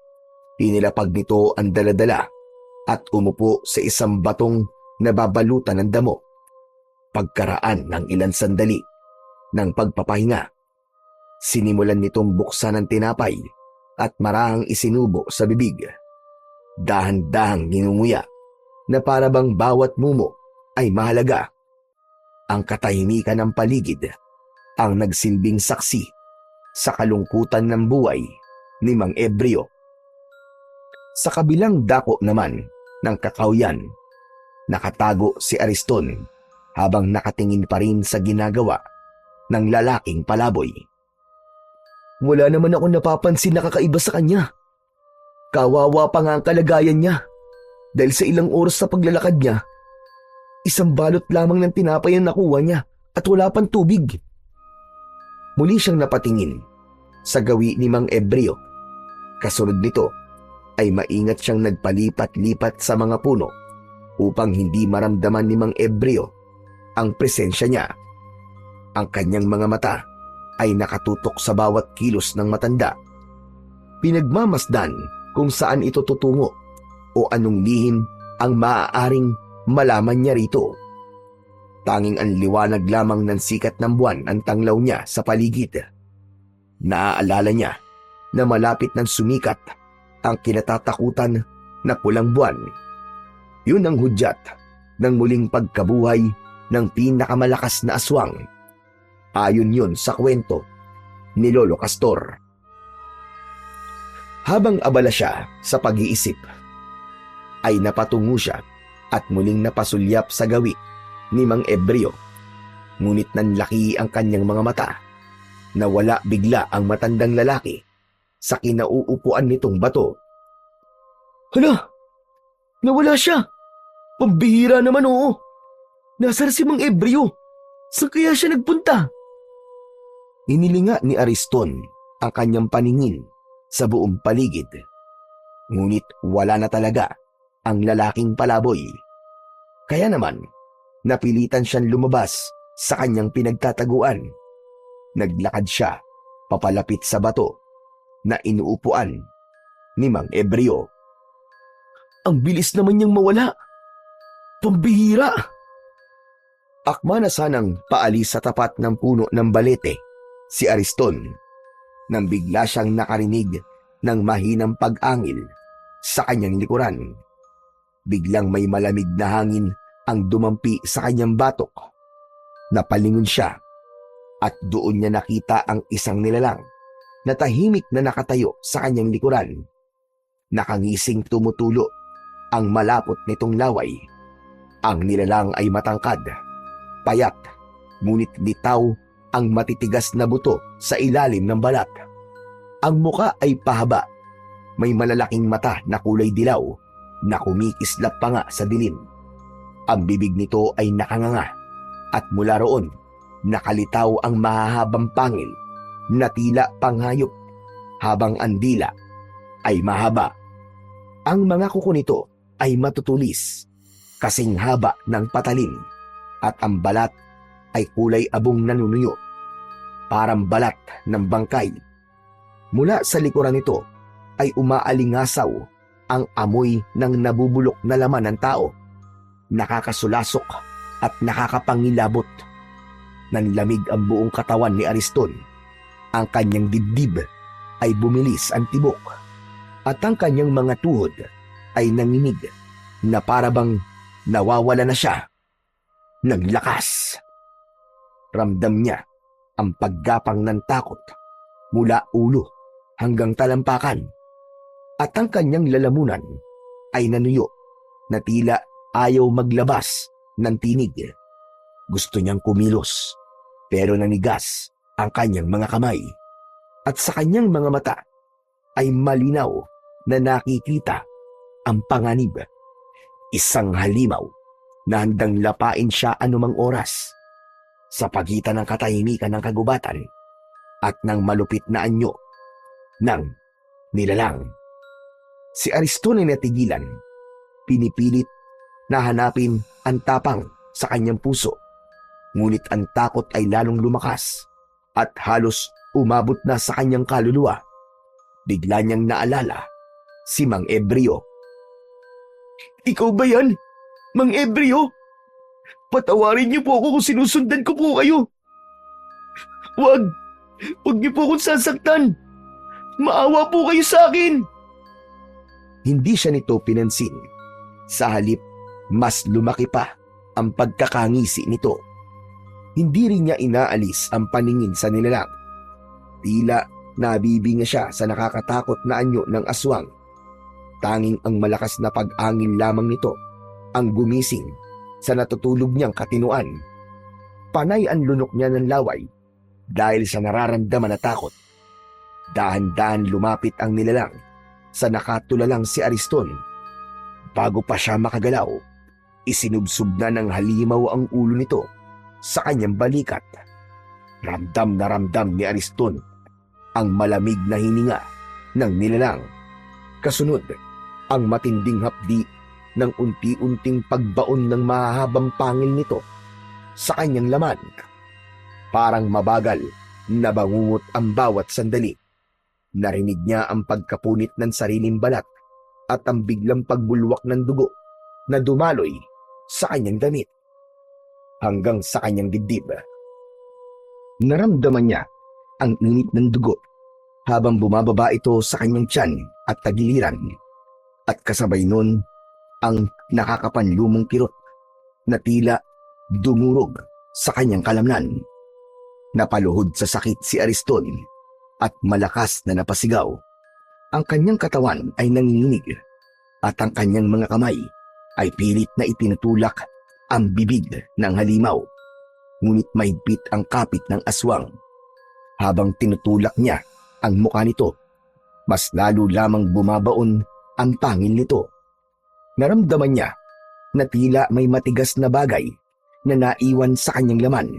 Inilapag nito ang daladala at umupo sa isang batong nababalutan ng damo. Pagkaraan ng ilang sandali ng pagpapahinga, sinimulan nitong buksan ang tinapay at marahang isinubo sa bibig. Dahan-dahang ninunguya na para bang bawat mumo ay mahalaga. Ang katahimikan ng paligid ang nagsilbing saksi sa kalungkutan ng buhay ni Mang Ebreo. Sa kabilang dako naman ng kakahuyan, nakatago si Ariston habang nakatingin pa rin sa ginagawa ng lalaking palaboy. Wala naman ako napapansin na kakaiba sa kanya. Kawawa pa nga ang kalagayan niya dahil sa ilang oras sa paglalakad niya, isang balot lamang ng tinapay ang nakuha niya at wala pang tubig. Muli siyang napatingin sa gawi ni Mang Ebreo. Kasunod nito ay maingat siyang nagpalipat-lipat sa mga puno upang hindi maramdaman ni Mang Ebreo ang presensya niya. Ang kanyang mga mata ay nakatutok sa bawat kilos ng matanda. Pinagmamasdan kung saan ito tutungo o anong lihim ang maaaring malaman niya rito. Tanging ang liwanag lamang ng sikat ng buwan ang tanglaw niya sa paligid. Naaalala niya na malapit ng sumikat ang kinatatakutan na pulang buwan. Yun ang hudyat ng muling pagkabuhay ng pinakamalakas na aswang. Ayon yun sa kwento ni Lolo Castor. Habang abala siya sa pag-iisip, ay napatungo siya at muling napasulyap sa gawi ni Mang Ebreo. Ngunit nanlaki ang kanyang mga mata. Nawala bigla ang matandang lalaki sa kinauupuan nitong bato. Hala! Nawala siya! Pambihira naman, oo! Nasaan si Mang Ebreo? Saan kaya siya nagpunta? Inilinga ni Ariston ang kanyang paningin sa buong paligid. Ngunit wala na talaga ang lalaking palaboy. Kaya naman, napilitan siyang lumabas sa kanyang pinagtataguan. Naglakad siya papalapit sa bato na inuupuan ni Mang Ebreo. Ang bilis naman niyang mawala. Pambihira! Akma na sanang paalis sa tapat ng puno ng balete si Ariston nang bigla siyang nakarinig ng mahinang pag-angil sa kanyang likuran. Biglang may malamig na hangin ang dumampi sa kanyang batok. Napalingon siya at doon niya nakita ang isang nilalang na tahimik na nakatayo sa kanyang likuran. Nakangising tumutulo ang malapot nitong laway. Ang nilalang ay matangkad, payat, ngunit bitaw ang matitigas na buto sa ilalim ng balat. Ang muka ay pahaba, may malalaking mata na kulay dilaw na kumikislap pa nga sa dilim. Ang bibig nito ay nakanganga at mula roon nakalitaw ang mahahabang pangil na tila panghayop habang ang dila ay mahaba. Ang mga kuko nito ay matutulis, kasing haba ng patalim at ang balat ay kulay abong nanunuyo, parang balat ng bangkay. Mula sa likuran nito ay umaalingasaw ang amoy ng nabubulok na laman ng tao. Nakakasulasok at nakakapangilabot. Nanlamig ang buong katawan ni Ariston. Ang kanyang dibdib ay bumilis ang tibok at ang kanyang mga tuhod ay nanginig na parabang nawawala na siya ng lakas. Ramdam niya ang paggapang ng takot mula ulo hanggang talampakan at ang kanyang lalamunan ay nanuyo na tila ayaw maglabas ng tinig. Gusto niyang kumilos pero nanigas ang kanyang mga kamay at sa kanyang mga mata ay malinaw na nakikita ang panganib. Isang halimaw na handang lapain siya anumang oras sa pagitan ng katahimikan ng kagubatan at ng malupit na anyo ng nilalang. Si Ariston ay natigilan, pinipilit na hanapin ang tapang sa kanyang puso. Ngunit ang takot ay lalong lumakas at halos umabot na sa kanyang kaluluwa. Bigla niyang naalala si Mang Ebreo. "Ikaw ba yan, Mang Ebreo? Patawarin niyo po ako kung sinusundan ko po kayo. Huwag niyo po akong sasaktan. Maawa po kayo sa akin." Hindi siya nito pinansin. Sa halip, mas lumaki pa ang pagkakangisi nito. Hindi rin niya inaalis ang paningin sa nilalang. Tila nabibinga siya sa nakakatakot na anyo ng aswang. Tanging ang malakas na pag-angin lamang nito ang gumising sa natutulog niyang katinuan. Panay ang lunok niya ng laway dahil sa nararamdaman na takot. Dahan-dahan lumapit ang nilalang sa nakatulalang si Ariston. Bago pa siya makagalaw, isinubsob na ng halimaw ang ulo nito sa kanyang balikat. Ramdam na ramdam ni Ariston ang malamig na hininga ng nilalang. Kasunod, ang matinding hapdi ng unti-unting pagbaon ng mahahabang pangil nito sa kanyang laman. Parang mabagal na bangungot ang bawat sandali. Narinig niya ang pagkapunit ng sariling balat at ang biglang pagbulwak ng dugo na dumaloy sa kanyang damit hanggang sa kanyang dibdib. Naramdaman niya ang init ng dugo habang bumababa ito sa kanyang tiyan at tagiliran, at kasabay nun ang nakakapanlumong kirot na tila dumurog sa kanyang kalamnan. Napaluhod sa sakit si Ariston at malakas na napasigaw. Ang kanyang katawan ay nanginginig at ang kanyang mga kamay ay pilit na itinutulak ang bibig ng halimaw. Ngunit mahigpit ang kapit ng aswang. Habang tinutulak niya ang mukha nito, mas lalo lamang bumabaon ang pangil nito. Naramdaman niya na tila may matigas na bagay na naiwan sa kanyang laman.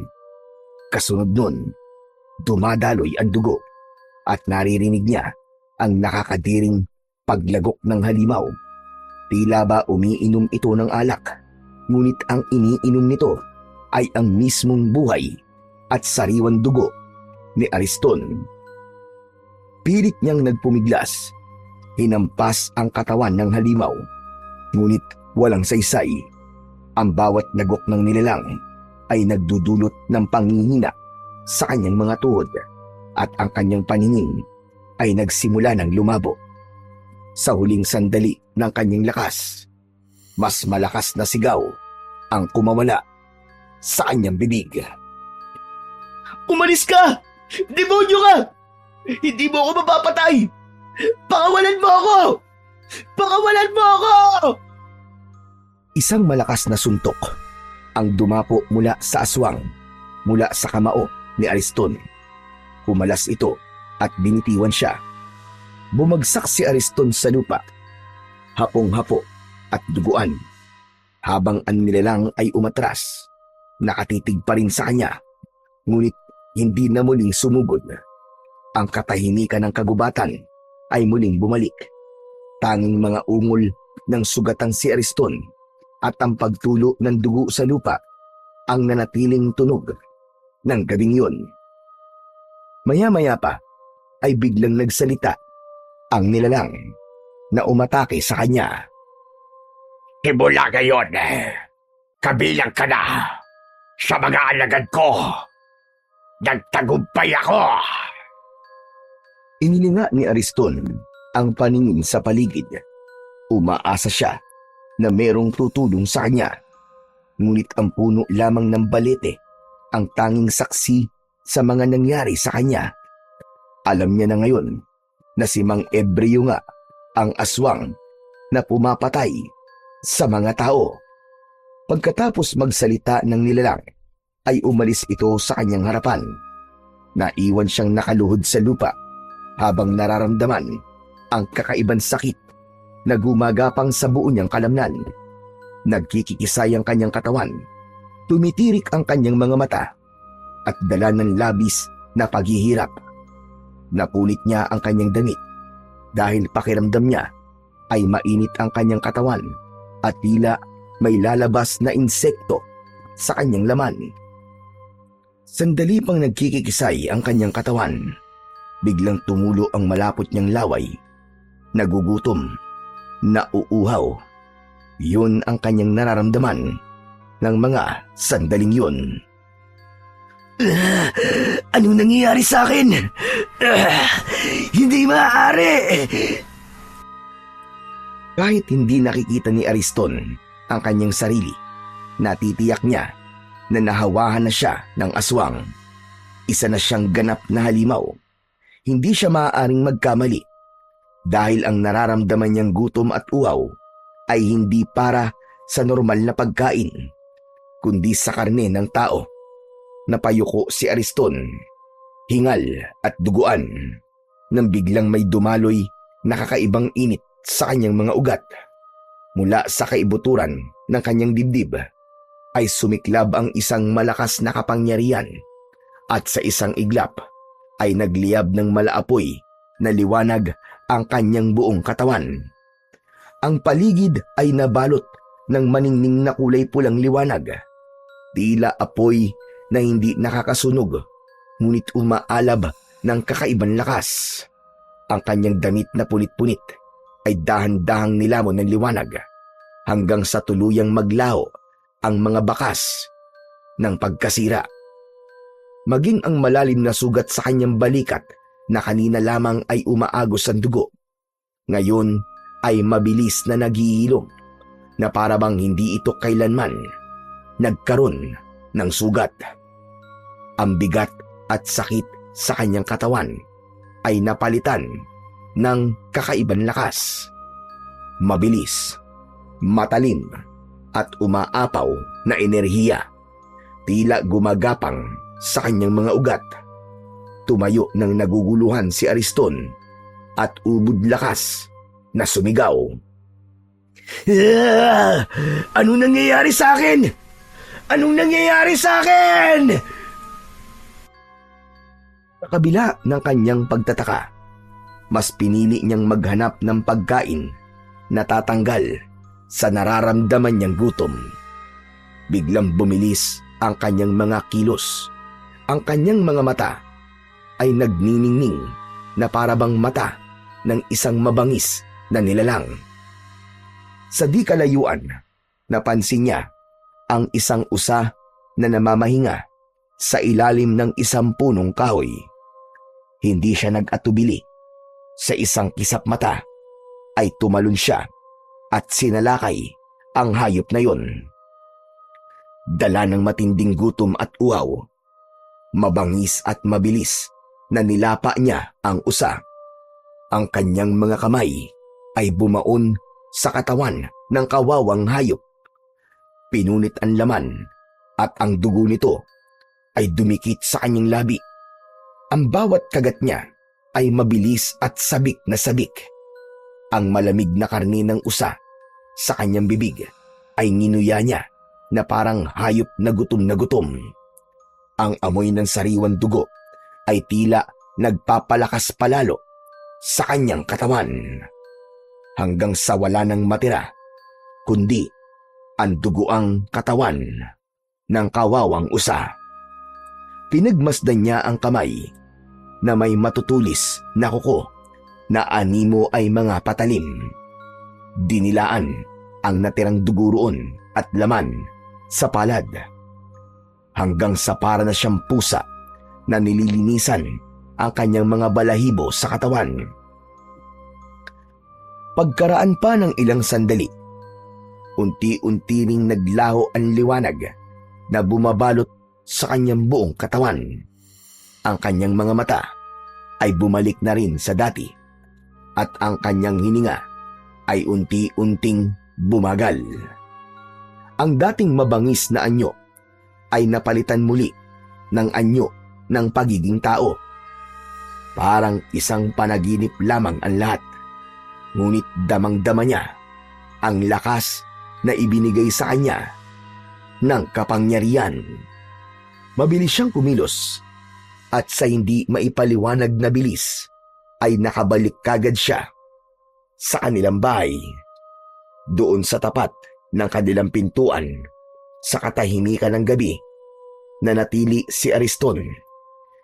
Kasunod nun, dumadaloy ang dugo at naririnig niya ang nakakadiring paglagok ng halimaw. Tila ba umiinom ito ng alak, ngunit ang iniinom nito ay ang mismong buhay at sariwang dugo ni Ariston. Pilit niyang nagpumiglas, hinampas ang katawan ng halimaw, ngunit walang saysay. Ang bawat lagok ng nilalang ay nagdudulot ng panghihina sa kanyang mga tuhod at ang kanyang paningin ay nagsimula ng lumabo. Sa huling sandali ng kanyang lakas, mas malakas na sigaw ang kumawala sa kanyang bibig. "Umalis ka! Demonyo ka! Hindi mo ako mapapatay! Pakawalan mo ako! Pakawalan mo ako!" Isang malakas na suntok ang dumapo mula sa aswang, mula sa kamao ni Ariston. Pumalas ito at binitiwan siya. Bumagsak si Ariston sa lupa, hapong-hapo at duguan, habang ang nilalang ay umatras. Nakatitig pa rin sa kanya, ngunit hindi na muling sumugod. Ang katahimikan ng kagubatan ay muling bumalik. Tanging mga ungol ng sugatan si Ariston at ang pagtulo ng dugo sa lupa ang nanatiling tunog ng gabing yun. Maya-maya pa ay biglang nagsalita ang nilalang na umatake sa kanya. Simula ngayon, kabilang ka na sa mga alagad ko. Nagtagumpay ako. Inilinga ni Ariston ang paningin sa paligid. Umaasa siya na merong tutulong sa kanya. Ngunit ang puno lamang ng balete ang tanging saksi sa mga nangyari sa kanya. Alam niya na ngayon na si Mang Ebreo nga ang aswang na pumapatay sa mga tao. Pagkatapos magsalita ng nilalang, ay umalis ito sa kanyang harapan. Naiwan siyang nakaluhod sa lupa habang nararamdaman ang kakaibang sakit na gumagapang sa buo niyang kalamnan. Nagkikikisay ang kanyang katawan, tumitirik ang kanyang mga mata, at dala ng labis na paghihirap. Napunit niya ang kanyang damit dahil pakiramdam niya ay mainit ang kanyang katawan at tila may lalabas na insekto sa kanyang laman. Sandali pang nagkikikisay ang kanyang katawan, biglang tumulo ang malapot niyang laway. Nagugutom, nauuhaw. Yun ang kanyang nararamdaman ng mga sandaling yun. Ano nangyayari sa akin? Hindi maaari! Kahit hindi nakikita ni Ariston ang kanyang sarili, natitiyak niya na nahawahan na siya ng aswang. Isa na siyang ganap na halimaw. Hindi siya maaaring magkamali dahil ang nararamdaman niyang gutom at uhaw ay hindi para sa normal na pagkain, kundi sa karne ng tao. Napayuko si Ariston, hingal at duguan, nang biglang may dumaloy na kakaibang init sa kanyang mga ugat. Mula sa kaibuturan ng kanyang dibdib ay sumiklab ang isang malakas na kapangyarihan, at sa isang iglap ay nagliyab ng malaapoy na liwanag ang kanyang buong katawan. Ang paligid ay nabalot ng maningning na kulay pulang liwanag. Tila apoy na hindi nakakasunog, ngunit umaalab ng kakaibang lakas. Ang kanyang damit na punit-punit ay dahan-dahang nilamon ng liwanag hanggang sa tuluyang maglaho ang mga bakas ng pagkasira. Maging ang malalim na sugat sa kanyang balikat na kanina lamang ay umaagos ang dugo, ngayon ay mabilis na naghihilom, na parabang hindi ito kailanman nagkaroon ng sugat. Ang bigat at sakit sa kanyang katawan ay napalitan ng kakaibang lakas. Mabilis, matalim, at umaapaw na enerhiya, tila gumagapang sa kanyang mga ugat. Tumayo ng naguguluhan si Ariston at ubod lakas na sumigaw. Anong nangyayari sa akin? Anong nangyayari sa akin? Sa kabila ng kanyang pagtataka, mas pinili niyang maghanap ng pagkain na tatanggal sa nararamdaman niyang gutom. Biglang bumilis ang kanyang mga kilos. Ang kanyang mga mata ay nagniningning na parabang mata ng isang mabangis na nilalang. Sa di kalayuan, napansin niya ang isang usa na namamahinga sa ilalim ng isang punong kahoy. Hindi siya nag-atubili. Sa isang kisap mata ay tumalon siya at sinalakay ang hayop na yon. Dala ng matinding gutom at uhaw, mabangis at mabilis na nilapa niya ang usa. Ang kanyang mga kamay ay bumaon sa katawan ng kawawang hayop. Pinunit ang laman at ang dugo nito ay dumikit sa kanyang labi. Ang bawat kagat niya ay mabilis at sabik na sabik. Ang malamig na karne ng usa sa kanyang bibig ay nginuya niya na parang hayop na gutom na gutom. Ang amoy ng sariwang dugo ay tila nagpapalakas palalo sa kanyang katawan, hanggang sa wala nang matira kundi ang duguang katawan ng kawawang usa. Pinagmasdan niya ang kamay na may matutulis na kuko na animo ay mga patalim. Dinilaan ang natirang dugo roon at laman sa palad, hanggang sa para na siyang pusa na nililinisan ang kanyang mga balahibo sa katawan. Pagkaraan pa ng ilang sandali, unti-unti ring naglaho ang liwanag na bumabalot sa kanyang buong katawan. Ang kanyang mga mata ay bumalik na rin sa dati, at ang kanyang hininga ay unti-unting bumagal. Ang dating mabangis na anyo ay napalitan muli ng anyo ng pagiging tao. Parang isang panaginip lamang ang lahat. Ngunit damang-dama niya ang lakas na ibinigay sa kanya ng kapangyarihan. Mabilis siyang kumilos at sa hindi maipaliwanag na bilis ay nakabalik kagad siya sa kanilang bahay. Doon sa tapat ng kanilang pintuan, sa katahimikan ng gabi, nanatili si Ariston.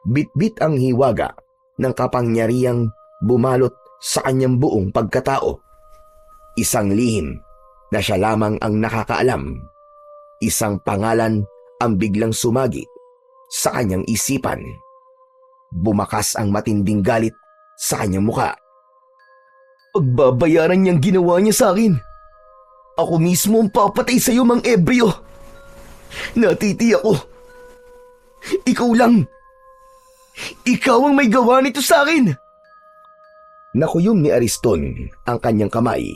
Bitbit ang hiwaga ng kapangyarihang bumalot sa kanyang buong pagkatao. Isang lihim na siya lamang ang nakakaalam. Isang pangalan ang biglang sumagi sa kanyang isipan. Bumakas ang matinding galit sa kanyang muka. Pagbabayaran niyang ginawa niya sa akin. Ako mismo ang papatay sa iyo, Mang Ebreo. Natitiyak ko. Ikaw lang. Ikaw ang may gawa nito sa akin. Nakuyom ni Ariston ang kanyang kamay.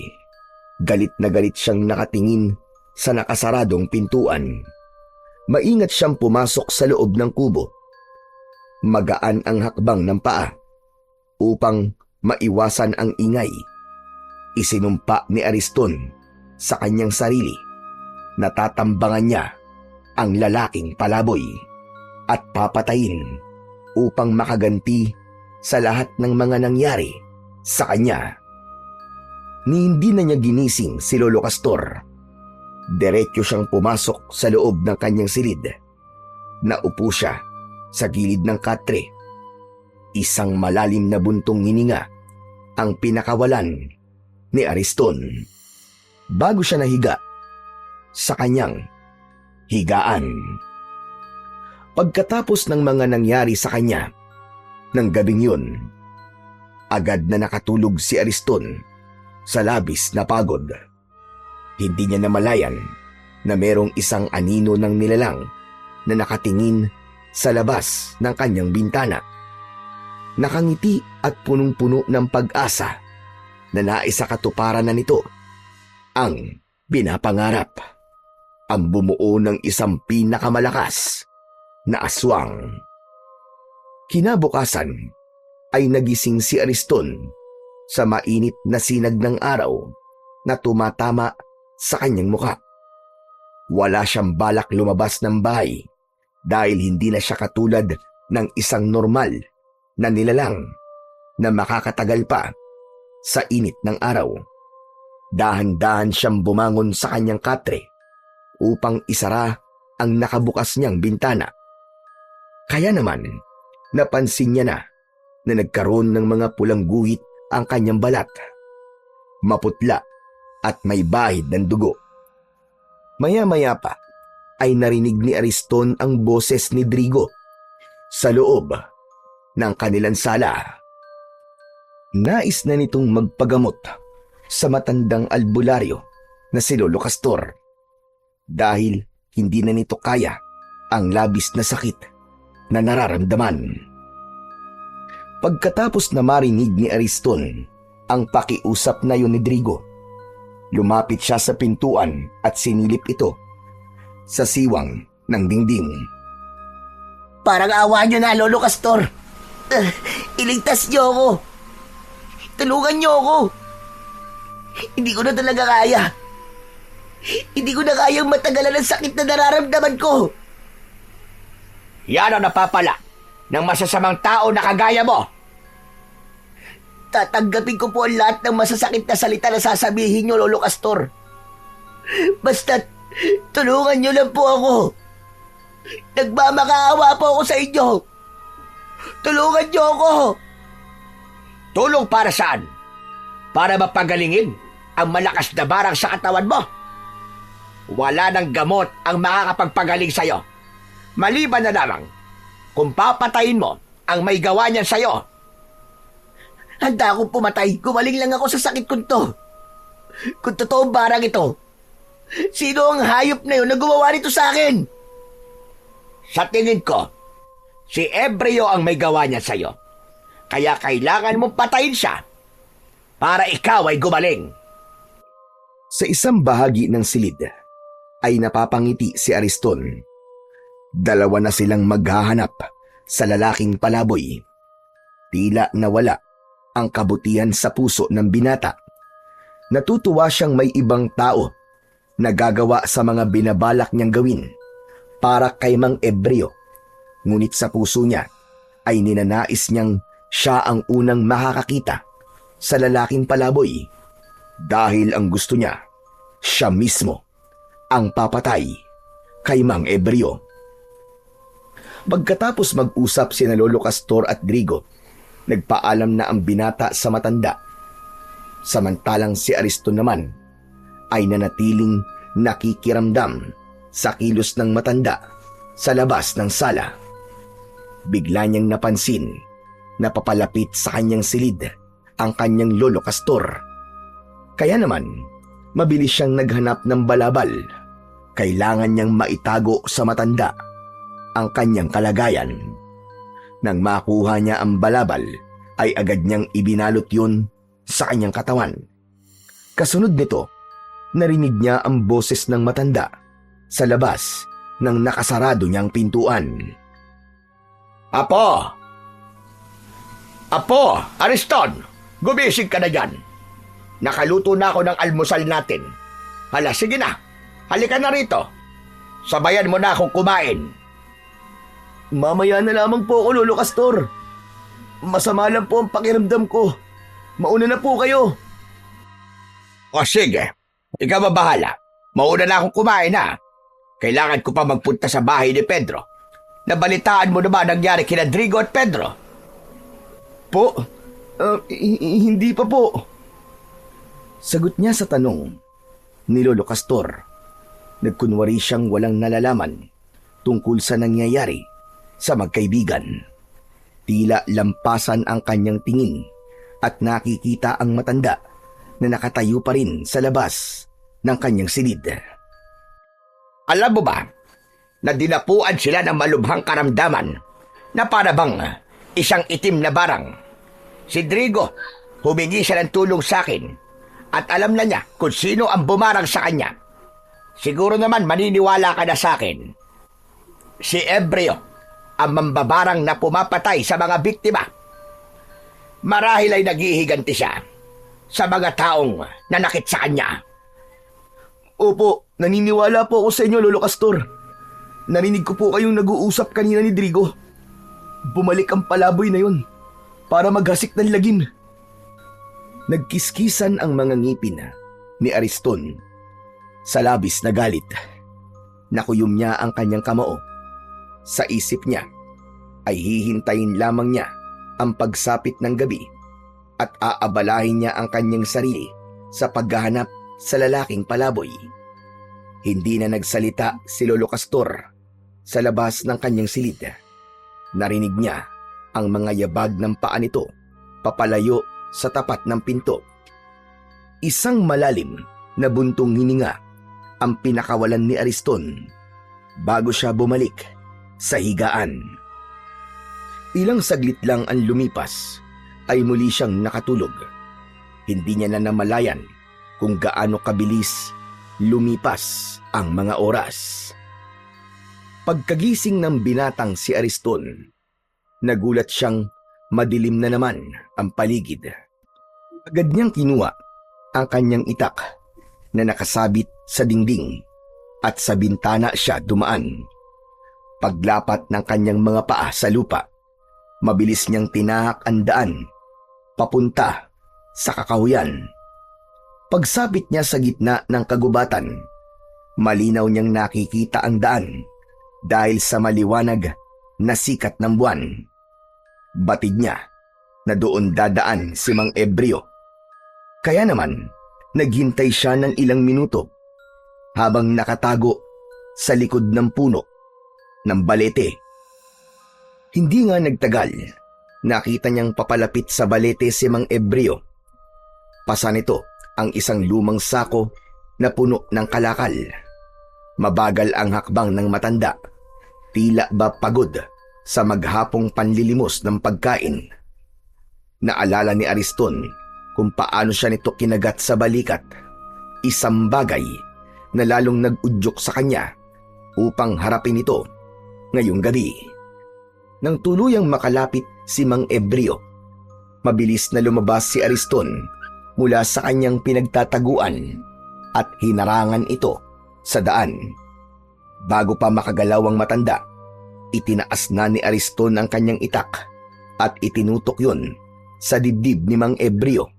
Galit na galit siyang nakatingin sa nakasaradong pintuan. Maingat siyang pumasok sa loob ng kubo. Magaan ang hakbang ng paa upang maiwasan ang ingay. Isinumpa ni Ariston sa kanyang sarili na tatambangan niya ang lalaking palaboy at papatayin upang makaganti sa lahat ng mga nangyari sa kanya. Ni hindi na niya ginising si Lolo Castor. Diretso siyang pumasok sa loob ng kanyang silid. Naupo siya sa gilid ng katre. Isang malalim na buntong hininga ang pinakawalan ni Ariston bago siya nahiga sa kanyang higaan. Pagkatapos ng mga nangyari sa kanya ng gabing yun, agad na nakatulog si Ariston sa labis na pagod. Hindi niya namalayan na merong isang anino ng nilalang na nakatingin sa labas ng kanyang bintana. Nakangiti at punong-puno ng pag-asa na naisakatuparan na nito ang binapangarap. Ang bumuo ng isang pinakamalakas na aswang. Kinabukasan ay nagising si Ariston sa mainit na sinag ng araw na tumatama sa kanyang muka. Wala siyang balak lumabas ng bahay dahil hindi na siya katulad ng isang normal na nilalang na makakatagal pa sa init ng araw. Dahan-dahan siyang bumangon sa kanyang katre upang isara ang nakabukas niyang bintana. Kaya naman, napansin niya na nagkaroon ng mga pulang guhit ang kanyang balat. Maputla at may bahid ng dugo. Maya-maya pa ay narinig ni Ariston ang boses ni Drigo sa loob ng kanilang sala. Nais na nitong magpagamot sa matandang albularyo na si Lolo Castor dahil hindi na nito kaya ang labis na sakit na nararamdaman. Pagkatapos na marinig ni Ariston ang pakiusap na yun ni Drigo, lumapit siya sa pintuan at sinilip ito sa siwang ng dingding. Parang awa niyo na, Lolo Castor. Iligtas niyo ako. Tulungan niyo ako. Hindi ko na talaga kaya. Hindi ko na kayang matagalan ang sakit na nararamdaman ko. Yan ang napapala ng masasamang tao na kagaya mo. Tatanggapin ko po ang lahat ng masasakit na salita na sasabihin niyo, Lolo Castor. Basta tulungan niyo lang po ako. Nagmamakaawa po ako sa inyo. Tulungan niyo ako. Tulong para saan? Para mapagalingin ang malakas na barang sa katawan mo? Wala ng gamot ang makakapagpagaling sa'yo. Maliban na lamang kung papatayin mo ang may gawa niyan sa'yo. Handa akong pumatay. Gumaling lang ako sa sakit ko to. Kung totoong barang ito, sino ang hayop na yun na gumawa nito sa akin? Sa tingin ko, si Ebreo ang may gawa niya sa'yo. Kaya kailangan mong patayin siya para ikaw ay gumaling. Sa isang bahagi ng silid ay napapangiti si Ariston. Dalawa na silang maghahanap sa lalaking palaboy. Tila nawala ang kabutihan sa puso ng binata. Natutuwa siyang may ibang tao na gagawa sa mga binabalak niyang gawin para kay Mang Ebreo. Ngunit sa puso niya ay ninanais niyang siya ang unang makakakita sa lalaking palaboy dahil ang gusto niya, siya mismo ang papatay kay Mang Ebreo. Pagkatapos mag-usap sina Lolo Castor at Drigo, nagpaalam na ang binata sa matanda. Samantalang si Ariston naman ay nanatiling nakikiramdam sa kilos ng matanda sa labas ng sala. Bigla niyang napansin na papalapit sa kanyang silid ang kanyang Lolo Castor. Kaya naman, mabilis siyang naghanap ng balabal. Kailangan niyang maitago sa matanda ang kanyang kalagayan. Nang makuha niya ang balabal, ay agad niyang ibinalot yun sa kanyang katawan. Kasunod nito, narinig niya ang boses ng matanda sa labas ng nakasarado niyang pintuan. Apo! Apo! Ariston! Gumising ka na dyan. Nakaluto na ako ng almusal natin. Hala, sige na. Halika na rito. Sabayan mo na akong kumain. Mamaya na lamang po ako, Lolo Castor. Masama lang po ang pakiramdam ko. Mauna na po kayo. O sige, ikaw bahala. Mauna na akong kumain ha. Kailangan ko pa magpunta sa bahay ni Pedro. Nabalitaan mo na ba nangyari kina Drigo at Pedro? Po? Hindi pa po. Sagot niya sa tanong ni Lolo Castor. Nagkunwari siyang walang nalalaman tungkol sa nangyayari sa magkaibigan. Tila lampasan ang kanyang tingin at nakikita ang matanda na nakatayo pa rin sa labas ng kanyang silid. Alam mo ba na dinapuan sila ng malubhang karamdaman na para bang isang itim na barang? Si Drigo, humingi siya ng tulong sa akin at alam na niya kung sino ang bumarang sa kanya. Siguro naman maniniwala ka na sa akin. Si Ebreo, ang mambabarang na pumapatay sa mga biktima. Marahil ay naghihiganti siya sa mga taong nanakit sa kanya. Opo, naniniwala po ako sa inyo, Lolo Castor. Narinig ko po kayong nag-uusap kanina ni Drigo. Bumalik ang palaboy na yun para maghasik ng lagim. Nagkiskisan ang mga ngipin ni Ariston. Sa labis na galit, nakuyom niya ang kanyang kamao. Sa isip niya ay hihintayin lamang niya ang pagsapit ng gabi at aabalahin niya ang kanyang sarili sa paghahanap sa lalaking palaboy. Hindi na nagsalita si Lolo Castor sa labas ng kanyang silid. Narinig niya ang mga yabag ng paa nito papalayo sa tapat ng pinto. Isang malalim na buntong hininga ang pinakawalan ni Ariston bago siya bumalik sa higaan. Ilang saglit lang ang lumipas ay muli siyang nakatulog. Hindi niya na namalayan kung gaano kabilis lumipas ang mga oras. Pagkagising ng binatang si Ariston, nagulat siyang madilim na naman ang paligid. Agad niyang kinuha ang kanyang itak na nakasabit sa dingding at sa bintana siya dumaan. Paglapat ng kanyang mga paa sa lupa, mabilis niyang tinahak ang daan papunta sa kakahuyan. Pagsapit niya sa gitna ng kagubatan, malinaw niyang nakikita ang daan dahil sa maliwanag na sikat ng buwan. Batid niya na doon dadaan si Mang Ebreo. Kaya naman, naghintay siya ng ilang minuto habang nakatago sa likod ng puno ng balete. Hindi nga nagtagal, nakita niyang papalapit sa balete si Mang Ebreo. Pasa nito ang isang lumang sako na puno ng kalakal. Mabagal ang hakbang ng matanda, tila ba pagod sa maghapong panlilimos ng pagkain. Naalala ni Ariston kung paano siya nito kinagat sa balikat Isang bagay na lalong nag-udyok sa kanya upang harapin ito ngayong gabi. Nang tuluyang makalapit si Mang Ebrio, mabilis na lumabas si Ariston mula sa kanyang pinagtataguan at hinarangan ito sa daan. Bago pa makagalaw ang matanda, itinaas na ni Ariston ang kanyang itak at itinutok yun sa dibdib ni Mang Ebrio.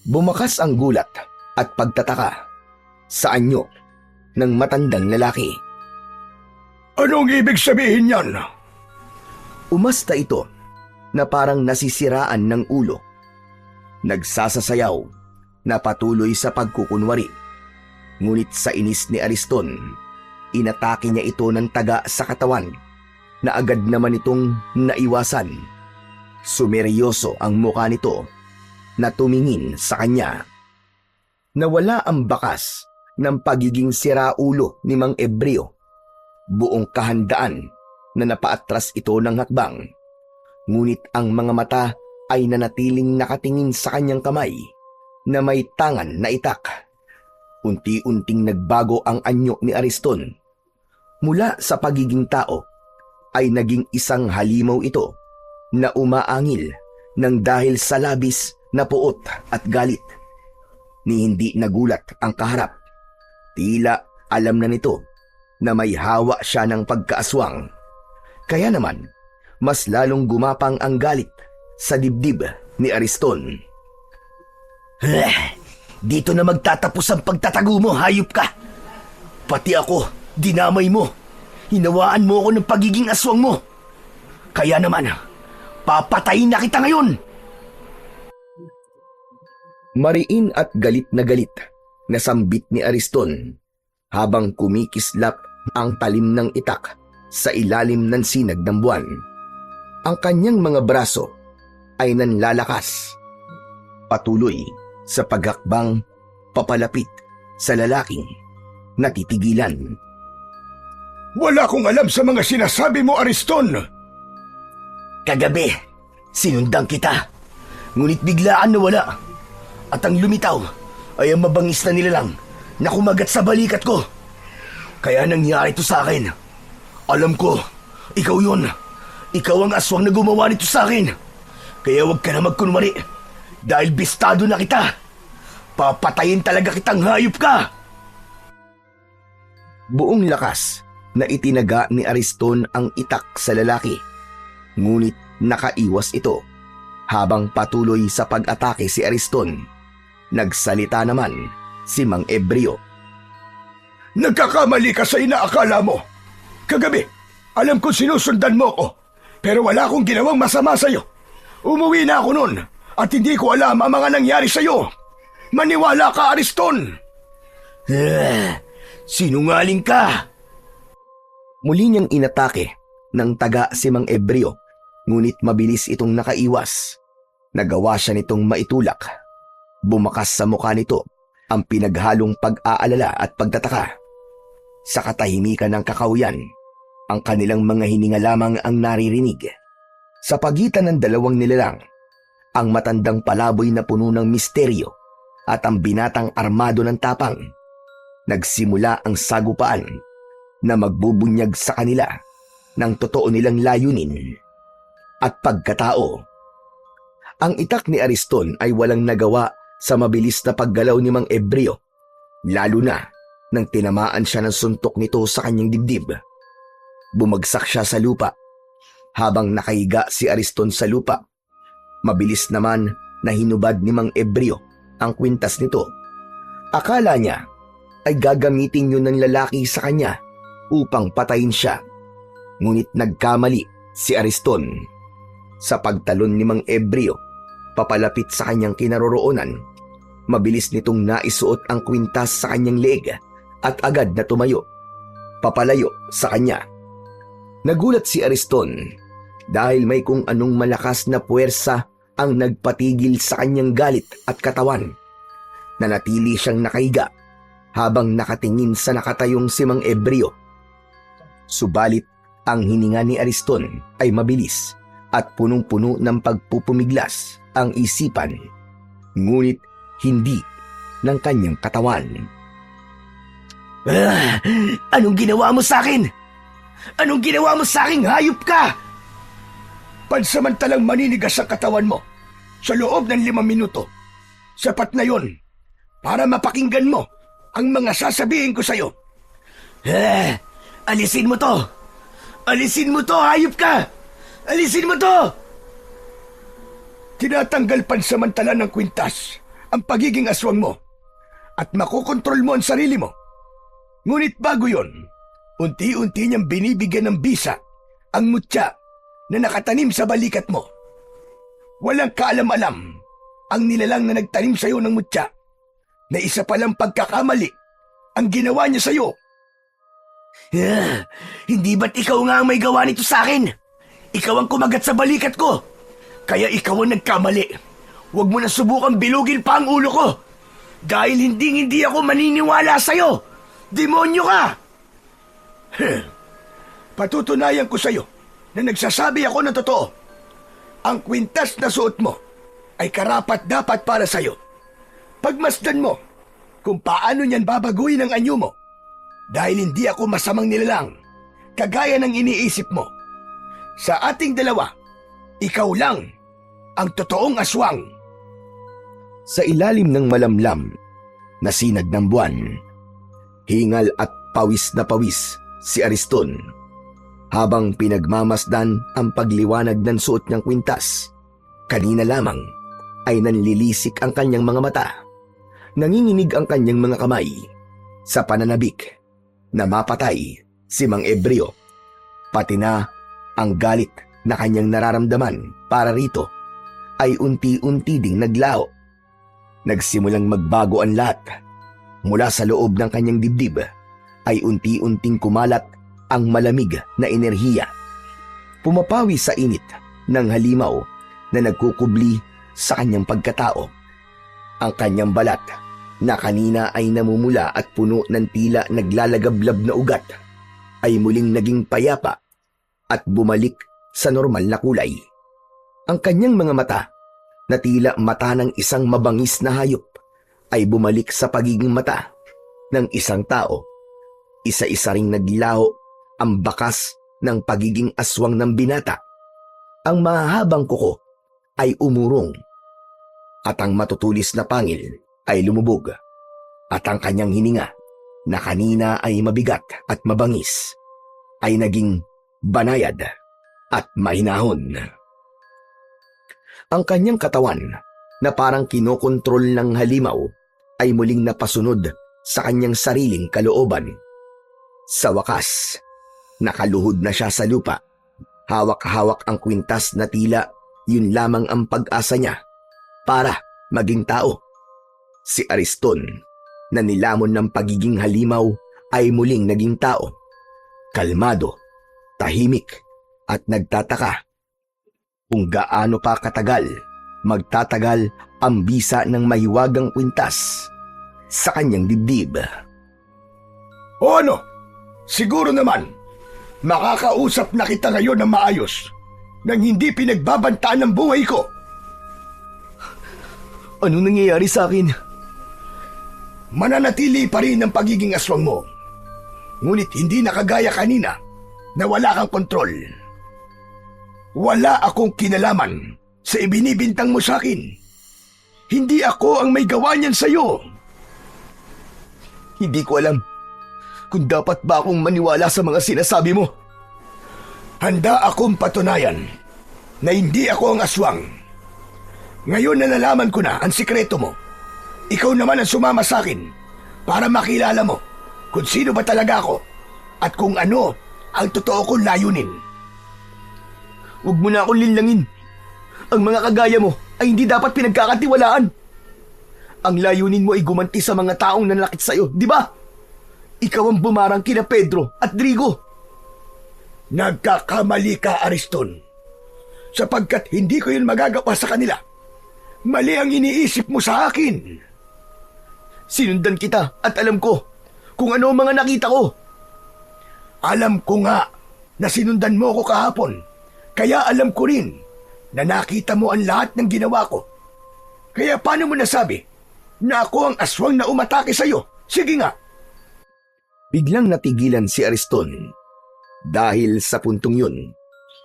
Bumakas ang gulat at pagtataka sa anyo ng matandang lalaki. Anong ibig sabihin yan? Umasta ito na parang nasisiraan ng ulo. Nagsasasayaw na patuloy sa pagkukunwari. Ngunit sa inis ni Ariston, inatake niya ito ng taga sa katawan na agad naman itong naiwasan. Sumeryoso ang mukha nito na tumingin sa kanya. Nawala ang bakas ng pagiging siraulo ni Mang Ebrio. Buong kahandaan na napaatras ito ng hakbang. Ngunit ang mga mata ay nanatiling nakatingin sa kanyang kamay na may tangan na itak. Unti-unting nagbago ang anyo ni Ariston. Mula sa pagiging tao ay naging isang halimaw ito na umaangil ng dahil sa labis na puot at galit. Ni hindi nagulat ang kaharap. Tila alam na nito na may hawa siya ng pagkaaswang. Kaya naman, mas lalong gumapang ang galit sa dibdib ni Ariston. Dito na magtatapos ang pagtatago mo, hayop ka! Pati ako, dinamay mo. Hinawaan mo ako ng pagiging aswang mo. Kaya naman, papatayin na kita ngayon! Mariin at galit na sambit ni Ariston habang kumikislap ang talim ng itak sa ilalim ng sinag ng buwan. Ang kanyang mga braso ay nanlalakas. Patuloy sa paghakbang papalapit sa lalaking natitigilan. Wala akong alam sa mga sinasabi mo, Ariston. Kagabi, sinundan kita. Ngunit biglaan nawala. At ang lumitaw ay ang mabangis na nilalang na kumagat sa balikat ko. Kaya nangyari ito sa akin. Alam ko, ikaw yun. Ikaw ang aswang na gumawa nito sa akin. Kaya huwag ka na magkunwari. Dahil bistado na kita. Papatayin talaga kitang hayop ka. Buong lakas na itinaga ni Ariston ang itak sa lalaki. Ngunit nakaiwas ito. Habang patuloy sa pag-atake si Ariston, nagsalita naman si Mang Ebrio. Nagkakamali ka sa inaakala mo. Kagabi, alam ko sinusundan mo ko, pero wala akong ginawang masama sa'yo. Umuwi na ako noon at hindi ko alam ang mga nangyari sa'yo. Maniwala ka, Ariston! Sinungaling ka! Muli niyang inatake ng taga si Mang Ebrio, ngunit mabilis itong nakaiwas. Nagawa siya nitong maitulak. Bumakas sa mukha nito ang pinaghalong pag-aalala at pagtataka. Sa katahimikan ng kakahuyan, ang kanilang mga hininga lamang ang naririnig. Sa pagitan ng dalawang nilalang, ang matandang palaboy na puno ng misteryo at ang binatang armado ng tapang. Nagsimula ang sagupaan na magbubunyag sa kanila ng totoo nilang layunin at pagkatao. Ang itak ni Ariston ay walang nagawa sa mabilis na paggalaw ni Mang Ebrio, lalo na nang tinamaan siya ng suntok nito sa kanyang dibdib. Bumagsak siya sa lupa. Habang nakahiga si Ariston sa lupa, mabilis naman na hinubad ni Mang Ebrio ang kwintas nito. Akala niya ay gagamitin yun ng lalaki sa kanya upang patayin siya. Ngunit nagkamali si Ariston. Sa pagtalon ni Mang Ebrio papalapit sa kanyang kinaroroonan, mabilis nitong naisuot ang kwintas sa kanyang leeg at agad na tumayo, papalayo sa kanya. Nagulat si Ariston dahil may kung anong malakas na puwersa ang nagpatigil sa kanyang galit at katawan. Nanatili siyang nakahiga habang nakatingin sa nakatayong si Mang Ebrio. Subalit ang hininga ni Ariston ay mabilis at punong-puno ng pagpupumiglas ang isipan. Ngunit hindi ng kanyang katawan. Anong ginawa mo sa akin? Anong ginawa mo sa akin, hayop ka? Pansamantalang maninigas ang katawan mo sa loob ng 5 minuto. Sapat na yon para mapakinggan mo ang mga sasabihin ko sa'yo. Alisin mo to! Alisin mo to, hayop ka! Alisin mo to! Tinatanggal pansamantala ng kwintas ang pagiging aswang mo at makokontrol mo ang sarili mo. Ngunit bago yon, unti-unti niyang binibigyan ng bisa ang mutya na nakatanim sa balikat mo. Walang kaalam-alam ang nilalang na nagtanim sa'yo ng mutya na isa palang pagkakamali ang ginawa niya sa'yo. Hindi ba't ikaw nga ang may gawa nito sa akin? Ikaw ang kumagat sa balikat ko. Kaya ikaw ang nagkamali. Huwag mo na subukang bilugin pa ang ulo ko. Dahil hindi ako maniniwala sa'yo. Demonyo ka! Patutunayan ko sa'yo na nagsasabi ako ng totoo. Ang kwintas na suot mo ay karapat-dapat para sa'yo. Pagmasdan mo kung paano niyan babaguhin ang anyo mo. Dahil hindi ako masamang nilalang, kagaya ng iniisip mo. Sa ating dalawa, ikaw lang ang totoong aswang. Sa ilalim ng malamlam na sinag ng buwan, hingal at pawis na pawis si Ariston habang pinagmamasdan ang pagliwanag ng suot niyang kwintas. Kanina lamang ay nanlilisik ang kanyang mga mata. Nanginginig ang kanyang mga kamay sa pananabik na mapatay si Mang Ebreo. Pati na ang galit na kanyang nararamdaman para rito ay unti-unti ding naglaho. Nagsimulang magbago ang lahat. Mula sa loob ng kanyang dibdib ay unti-unting kumalat ang malamig na enerhiya. Pumapawi sa init ng halimaw na nagkukubli sa kanyang pagkatao. Ang kanyang balat na kanina ay namumula at puno ng tila naglalagablab na ugat ay muling naging payapa at bumalik sa normal na kulay. Ang kanyang mga mata na tila mata ng isang mabangis na hayop ay bumalik sa pagiging mata ng isang tao. Isa-isa ring naglaho ang bakas ng pagiging aswang ng binata. Ang mahahabang kuko ay umurong at ang matutulis na pangil ay lumubog at ang kanyang hininga na kanina ay mabigat at mabangis ay naging banayad at mahinahon. Ang kanyang katawan na parang kinokontrol ng halimaw ay muling napasunod sa kanyang sariling kalooban. Sa wakas, nakaluhod na siya sa lupa. Hawak-hawak ang kwintas na tila yun lamang ang pag-asa niya para maging tao. Si Ariston, na nilamon ng pagiging halimaw, ay muling naging tao. Kalmado, tahimik, at nagtataka kung gaano pa katagal magtatagal ang bisa ng mahiwagang kwintas sa kanyang dibdib. O ano? Siguro naman, makakausap na kita ngayon ng maayos nang hindi pinagbabantaan ng buhay ko. Anong nangyayari sa akin? Mananatili pa rin ang pagiging aswang mo. Ngunit hindi na kagaya kanina na wala kang kontrol. Wala akong kinalaman sa ibinibintang mo sa akin. Hindi ako ang may gawa niyan sa'yo. Hindi ko alam kung dapat ba akong maniwala sa mga sinasabi mo. Handa akong patunayan na hindi ako ang aswang. Ngayon na nalaman ko na ang sikreto mo, ikaw naman ang sumama sa akin para makilala mo kung sino ba talaga ako at kung ano ang totoo kong layunin. Huwag mo na akong linlangin. Ang mga kagaya mo ay hindi dapat pinagkakatiwalaan. Ang layunin mo ay gumanti sa mga taong nanlakit sa'yo, di ba? Ikaw ang bumarang kina Pedro at Drigo. Nagkakamali ka, Ariston. Sapagkat hindi ko yun magagawa sa kanila. Mali ang iniisip mo sa akin. Sinundan kita at alam ko kung ano ang mga nakita ko. Alam ko nga na sinundan mo ko kahapon. Kaya alam ko rin na nakita mo ang lahat ng ginawa ko. Kaya paano mo nasabi na ako ang aswang na umatake sa'yo. Sige nga. Biglang natigilan si Ariston. Dahil sa puntong yun,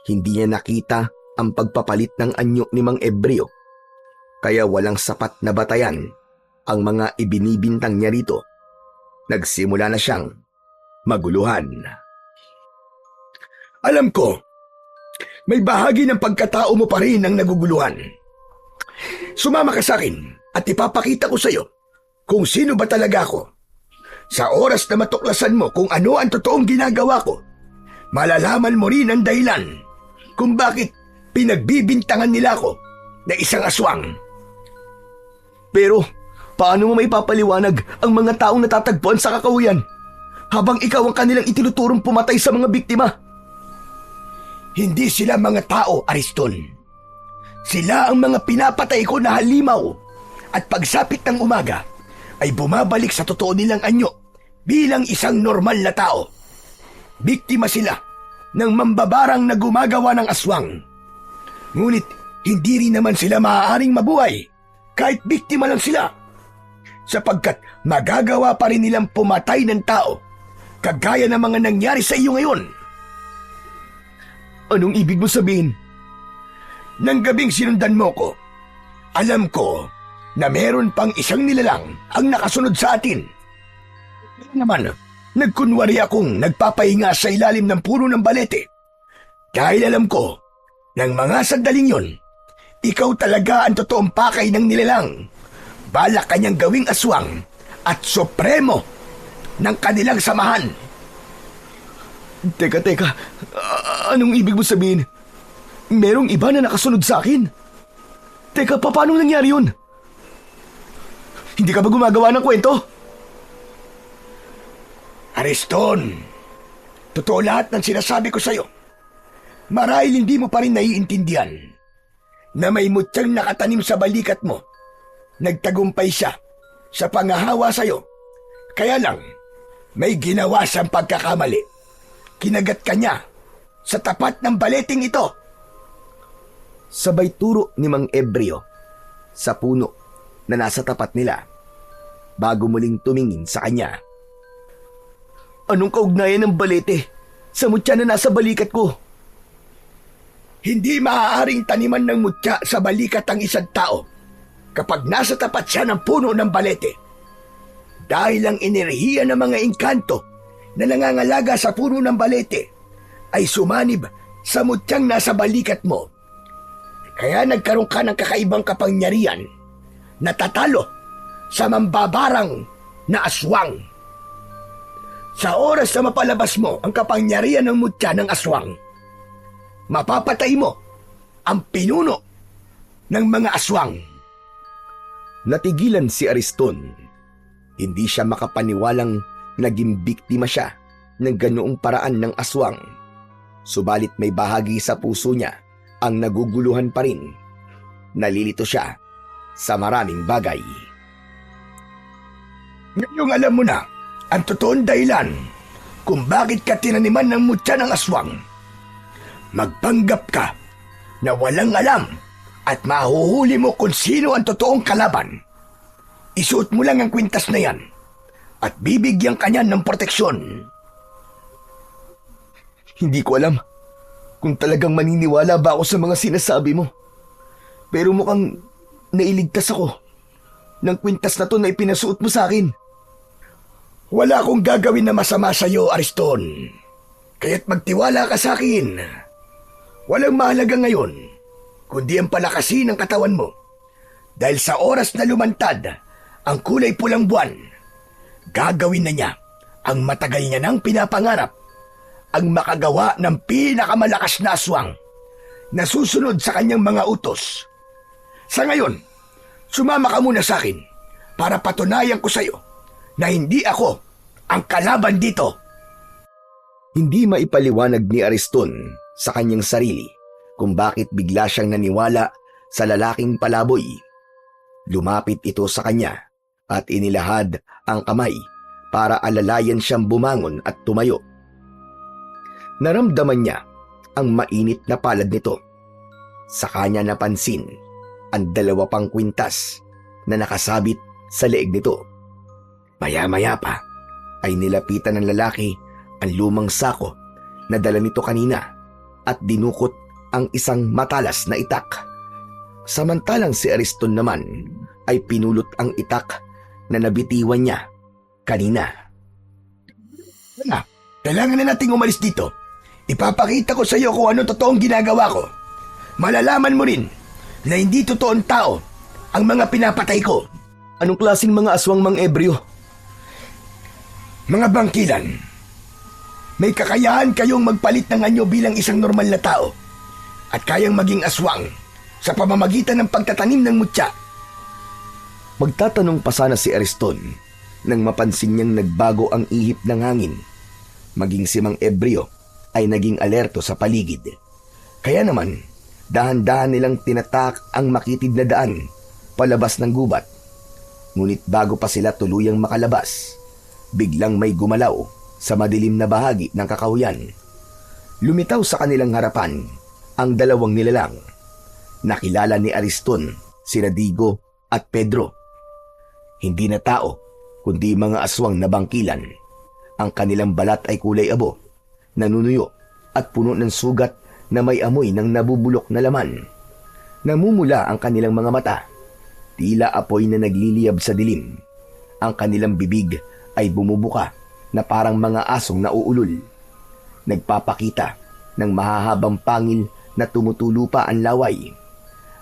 hindi niya nakita ang pagpapalit ng anyo ni Mang Ebreo. Kaya walang sapat na batayan ang mga ibinibintang niya rito. Nagsimula na siyang maguluhan. Alam ko, may bahagi ng pagkatao mo pa rin ang naguguluhan. Sumama ka sa akin at ipapakita ko sa'yo kung sino ba talaga ako. Sa oras na matuklasan mo kung ano ang totoong ginagawa ko, malalaman mo rin ang dahilan kung bakit pinagbibintangan nila ako na isang aswang. Pero paano mo maipapaliwanag ang mga taong natatagpuan sa kakahuyan habang ikaw ang kanilang itinuturong pumatay sa mga biktima? Hindi sila mga tao, Ariston. Sila ang mga pinapatay ko na halimaw at pagsapit ng umaga ay bumabalik sa totoo nilang anyo bilang isang normal na tao. Biktima sila ng mambabarang na gumagawa ng aswang. Ngunit hindi rin naman sila maaaring mabuhay kahit biktima lang sila, sapagkat magagawa pa rin nilang pumatay ng tao kagaya ng mga nangyari sa iyo ngayon. Anong ibig mo sabihin? Nang gabing sinundan mo ko, alam ko na meron pang isang nilalang ang nakasunod sa atin. Kaya naman, nagkunwari akong nagpapahinga sa ilalim ng puno ng balete. Dahil alam ko, ng mga sandaling yon, ikaw talaga ang totoong pakay ng nilalang. Balak kanyang gawing aswang at supremo ng kanilang samahan. Teka, anong ibig mo sabihin? Merong iba na nakasunod sa akin? Teka, paano nangyari yun? Hindi ka ba gumagawa ng kwento? Ariston, totoo lahat ng sinasabi ko sa'yo. Marahil hindi mo pa rin naiintindihan na may mutyang nakatanim sa balikat mo. Nagtagumpay siya sa pangahawa sa'yo. Kaya lang, may ginawa siyang pagkakamali. Kinagat ka niya sa tapat ng baleting ito. Sabay turo ni Mang Ebreo sa puno na nasa tapat nila bago muling tumingin sa kanya. Anong kaugnayan ng balete sa mutya na nasa balikat ko? Hindi maaaring taniman ng mutya sa balikat ang isang tao kapag nasa tapat siya ng puno ng balete. Dahil ang enerhiya ng mga engkanto na nangangalaga sa puno ng balete ay sumanib sa mutyang nasa balikat mo. Kaya nagkaroon ka ng kakaibang kapangyarihan na tatalo sa mambabarang na aswang. Sa oras na mapalabas mo ang kapangyarihan ng mutya ng aswang, mapapatay mo ang pinuno ng mga aswang. Natigilan si Ariston. Hindi siya makapaniwalang naging biktima siya ng ganoong paraan ng aswang. Subalit may bahagi sa puso niya ang naguguluhan pa rin. Nalilito siya sa maraming bagay. Ngayong alam mo na ang totoong dahilan kung bakit ka tinaniman ng mutya ng aswang. Magpanggap ka na walang alam at mahuhuli mo kung sino ang totoong kalaban. Isuot mo lang ang kwintas na yan at bibigyan ka niya ng proteksyon. Hindi ko alam kung talagang maniniwala ba ako sa mga sinasabi mo. Pero mukhang nailigtas ako ng kwintas na to na ipinasuot mo sa akin. Wala akong gagawin na masama sa iyo, Ariston. Kaya't magtiwala ka sa akin. Walang mahalaga ngayon, kundi ang palakasin ng katawan mo. Dahil sa oras na lumantad ang kulay pulang buwan, gagawin na niya ang matagal niya nang pinapangarap, ang makagawa ng pinakamalakas na aswang na susunod sa kanyang mga utos. Sa ngayon, sumama ka muna sa akin para patunayan ko sa iyo na hindi ako ang kalaban dito. Hindi maipaliwanag ni Ariston sa kanyang sarili kung bakit bigla siyang naniwala sa lalaking palaboy. Lumapit ito sa kanya at inilahad ang kamay para alalayan siyang bumangon at tumayo. Naramdaman niya ang mainit na palad nito. Sa kanya napansin ang 2 pang kwintas na nakasabit sa leeg nito. Maya-maya pa ay nilapitan ng lalaki ang lumang sako na dala nito kanina at dinukot ang isang matalas na itak. Samantalang si Ariston naman ay pinulot ang itak na nabitiwan niya kanina. Kailangan na nating umalis dito. Ipapakita ko sa iyo kung ano totoong ginagawa ko. Malalaman mo rin na hindi totoong tao ang mga pinapatay ko. Anong klaseng mga aswang Mang Ebreo? Mga bangkilan. May kakayahan kayong magpalit ng anyo bilang isang normal na tao at kayang maging aswang sa pamamagitan ng pagtatanim ng mutya. Magtatanong pa sana si Ariston nang mapansin niyang nagbago ang ihip ng hangin. Maging si Mang Ebreo ay naging alerto sa paligid. Kaya naman, dahan-dahan nilang tinatak ang makitid na daan palabas ng gubat. Ngunit bago pa sila tuluyang makalabas, biglang may gumalaw sa madilim na bahagi ng kakahuyan. Lumitaw sa kanilang harapan ang dalawang nilalang. Nakilala ni Ariston sina Digo at Pedro. Hindi na tao, kundi mga aswang na bangkilan. Ang kanilang balat ay kulay abo, nanunuyo at puno ng sugat na may amoy ng nabubulok na laman. Namumula ang kanilang mga mata, tila apoy na nagliliyab sa dilim. Ang kanilang bibig ay bumubuka na parang mga asong nauulol. Nagpapakita ng mahahabang pangil na tumutulo pa ang laway.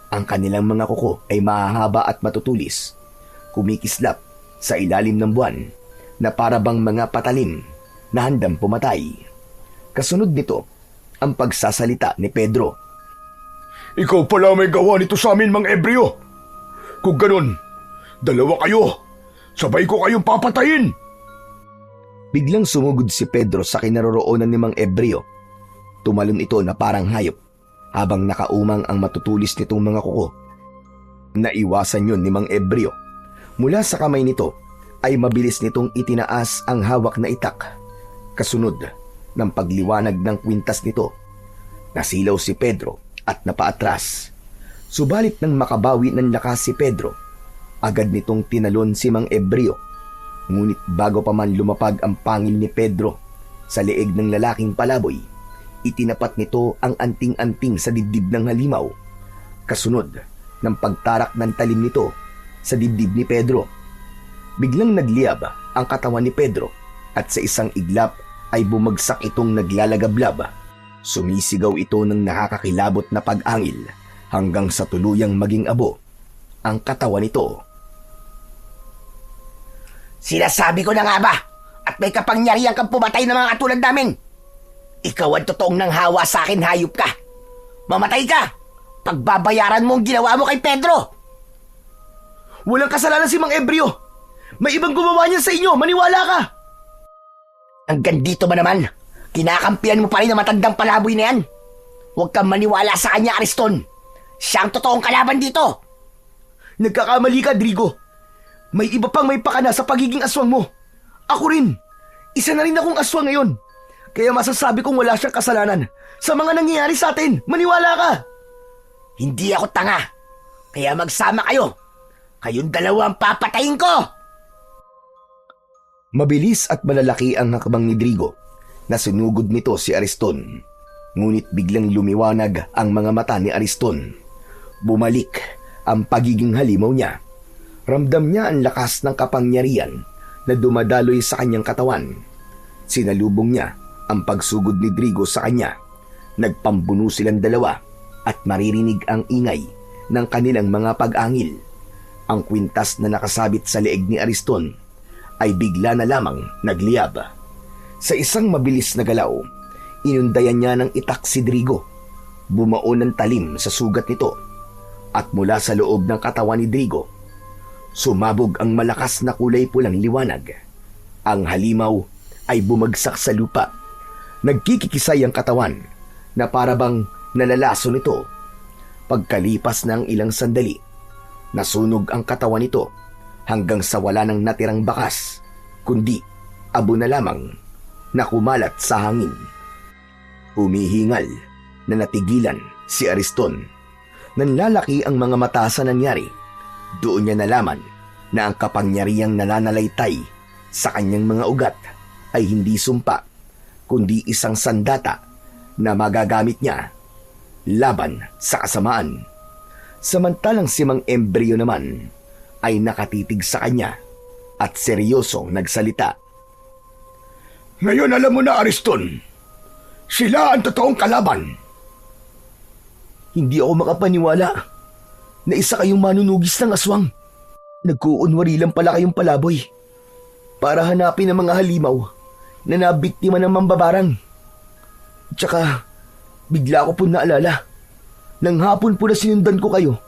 Ang kanilang mga kuko ay mahahaba at matutulis, kumikislap sa ilalim ng buwan na parabang mga patalim na handang pumatay. Kasunod nito ang pagsasalita ni Pedro. Ikaw pala may gawa nito sa amin, Mang Ebreo. Kung ganun, dalawa kayo. Sabay ko kayong papatayin. Biglang sumugod si Pedro sa kinaroroonan ni Mang Ebreo. Tumalon ito na parang hayop habang nakaumang ang matutulis nitong mga kuko. Naiwasan yun ni Mang Ebreo. Mula sa kamay nito ay mabilis nitong itinaas ang hawak na itak. Kasunod ng pagliwanag ng kwintas nito, nasilaw si Pedro at napaatras. Subalit nang makabawi ng lakas si Pedro, agad nitong tinalon si Mang Ebreo. Ngunit bago pa man lumapag ang pangil ni Pedro sa leeg ng lalaking palaboy, itinapat nito ang anting-anting sa dibdib ng halimaw. Kasunod ng pagtarak ng talim nito sa dibdib ni Pedro. Biglang nagliyab ang katawan ni Pedro at sa isang iglap ay bumagsak itong naglalagablab. Sumisigaw ito ng nakakakilabot na pag-angil hanggang sa tuluyang maging abo ang katawan nito. Sinasabi ko na nga ba at may kapangyarihan kang pumatay ng mga katulad namin. Ikaw ang totoong nanghawa sa akin, hayop ka. Mamatay ka. Pagbabayaran mo ang ginawa mo kay Pedro. Walang kasalanan si Mang Ebreo. May ibang gumawa niya sa inyo, maniwala ka! Hanggang dito ba naman? Kinakampihan mo pa rin ang matandang palaboy na yan. Huwag kang maniwala sa kanya, Ariston. Siya ang totoong kalaban dito. Nagkakamali ka, Drigo. May iba pang may pakana sa pagiging aswang mo. Ako rin. Isa na rin akong aswang ngayon. Kaya masasabi kong wala siyang kasalanan sa mga nangyayari sa atin. Maniwala ka! Hindi ako tanga. Kaya magsama kayo. Kayong dalawa ang papatayin ko! Mabilis at malalaki ang hakbang ni Drigo na sinugod nito si Ariston. Ngunit biglang lumiwanag ang mga mata ni Ariston. Bumalik ang pagiging halimaw niya. Ramdam niya ang lakas ng kapangyarihan na dumadaloy sa kanyang katawan. Sinalubong niya ang pagsugod ni Drigo sa kanya. Nagpambuno silang dalawa at maririnig ang ingay ng kanilang mga pag-angil. Ang kwintas na nakasabit sa leeg ni Ariston ay bigla na lamang nagliyab. Sa isang mabilis na galaw, inundayan niya ng itak si Drigo. Bumao ng talim sa sugat nito at mula sa loob ng katawan ni Drigo, sumabog ang malakas na kulay pulang liwanag. Ang halimaw ay bumagsak sa lupa. Nagkikikisay ang katawan na parabang nalalaso nito. Pagkalipas ng ilang sandali, nasunog ang katawan nito hanggang sa wala nang natirang bakas, kundi abo na lamang na kumalat sa hangin. Humihingal na natigilan si Ariston. Nanlalaki ang mga mata sa nangyari. Doon niya nalaman na ang kapangyarihang nananalaytay sa kanyang mga ugat ay hindi sumpa, kundi isang sandata na magagamit niya laban sa kasamaan. Samantalang si Mang Embryo naman ay nakatitig sa kanya at seryosong nagsalita. Ngayon alam mo na, Ariston. Sila ang totoong kalaban. Hindi ako makapaniwala na isa kayong manunugis ng aswang. Nagkuunwari lang pala kayong palaboy para hanapin ang mga halimaw na nabiktima ng mambabarang. Tsaka, bigla ko po naalala. Nang hapon po na sinundan ko kayo,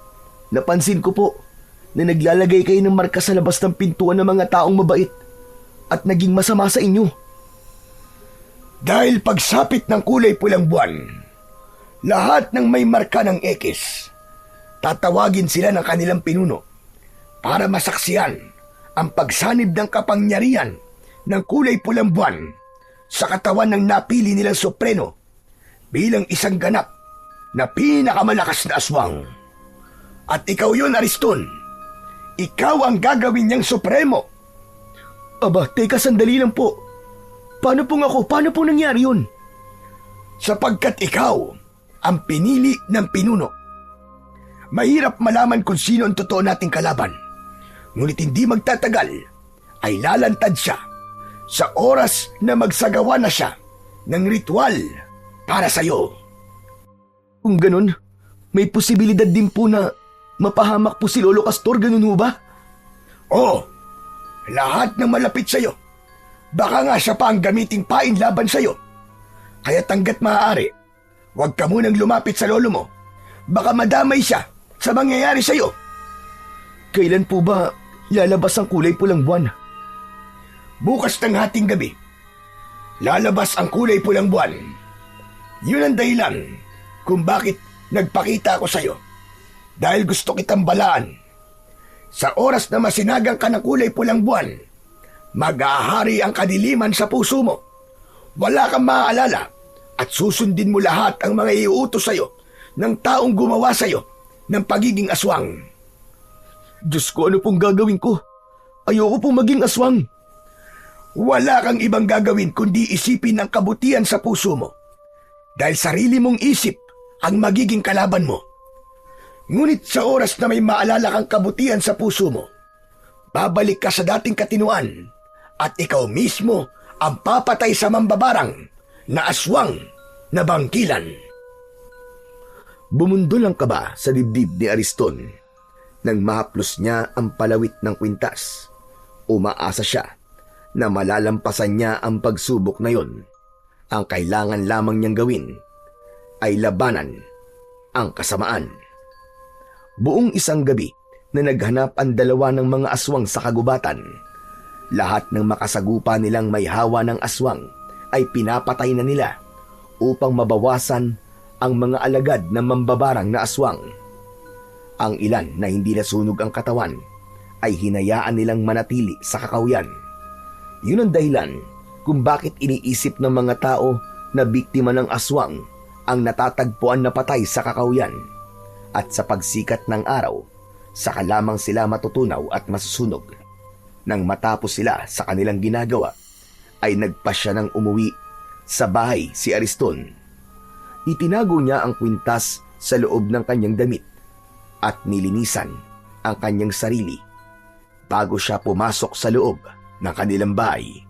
napansin ko po na naglalagay kayo ng marka sa labas ng pintuan ng mga taong mabait at naging masama sa inyo. Dahil pagsapit ng kulay pulang buwan, lahat ng may marka ng X, tatawagin sila ng kanilang pinuno para masaksiyan ang pagsanib ng kapangyarihan ng kulay pulang buwan sa katawan ng napili nilang Supremo bilang isang ganap na pinakamalakas na aswang. At ikaw yun, Ariston. Ikaw ang gagawin niyang Supremo. Aba, teka sandali lang po. Paano pong ako? Paano pong nangyari yun? Sapagkat ikaw ang pinili ng pinuno. Mahirap malaman kung sino ang totoo nating kalaban. Ngunit hindi magtatagal ay lalantad siya sa oras na magsagawa na siya ng ritual para sa'yo. Kung ganun, may posibilidad din po na mapahamak po si Lolo Castor, ganun ho ba? Oo, lahat ng malapit sa'yo. Baka nga siya pa ang gamiting pain laban sa'yo. Kaya hanggat maaari, huwag ka munang lumapit sa lolo mo. Baka madamay siya sa mangyayari sa'yo. Kailan po ba lalabas ang kulay pulang buwan? Bukas ng hating gabi, lalabas ang kulay pulang buwan. Yun ang dahilan kung bakit nagpakita ako sa'yo. Dahil gusto kitang balaan. Sa oras na masinagang ka ng kulay pulang buwan, mag-ahari ang kadiliman sa puso mo. Wala kang maaalala at susundin mo lahat ang mga iuutos sa'yo ng taong gumawa sa'yo ng pagiging aswang. Diyos ko, ano pong gagawin ko? Ayoko pong maging aswang. Wala kang ibang gagawin kundi isipin ang kabutihan sa puso mo. Dahil sarili mong isip ang magiging kalaban mo. Ngunit sa oras na may maalala kang kabutihan sa puso mo, babalik ka sa dating katinuan at ikaw mismo ang papatay sa mambabarang na aswang na bangkilan. Bumundol ang kaba sa dibdib ni Ariston nang mahaplos niya ang palawit ng kwintas. Umaasa siya na malalampasan niya ang pagsubok na yon. Ang kailangan lamang niyang gawin ay labanan ang kasamaan. Buong isang gabi na naghanap ang dalawa ng mga aswang sa kagubatan. Lahat ng makasagupa nilang may hawa ng aswang ay pinapatay na nila upang mabawasan ang mga alagad ng mambabarang na aswang. Ang ilan na hindi nasunog ang katawan ay hinayaan nilang manatili sa kakawyan. Yun ang dahilan kung bakit iniisip ng mga tao na biktima ng aswang ang natatagpuan na patay sa kakawyan. At sa pagsikat ng araw, saka lamang sila matutunaw at masusunog. Nang matapos sila sa kanilang ginagawa, ay nagpasya ng umuwi sa bahay si Ariston. Itinago niya ang kwintas sa loob ng kanyang damit at nilinisan ang kanyang sarili bago siya pumasok sa loob ng kanilang bahay.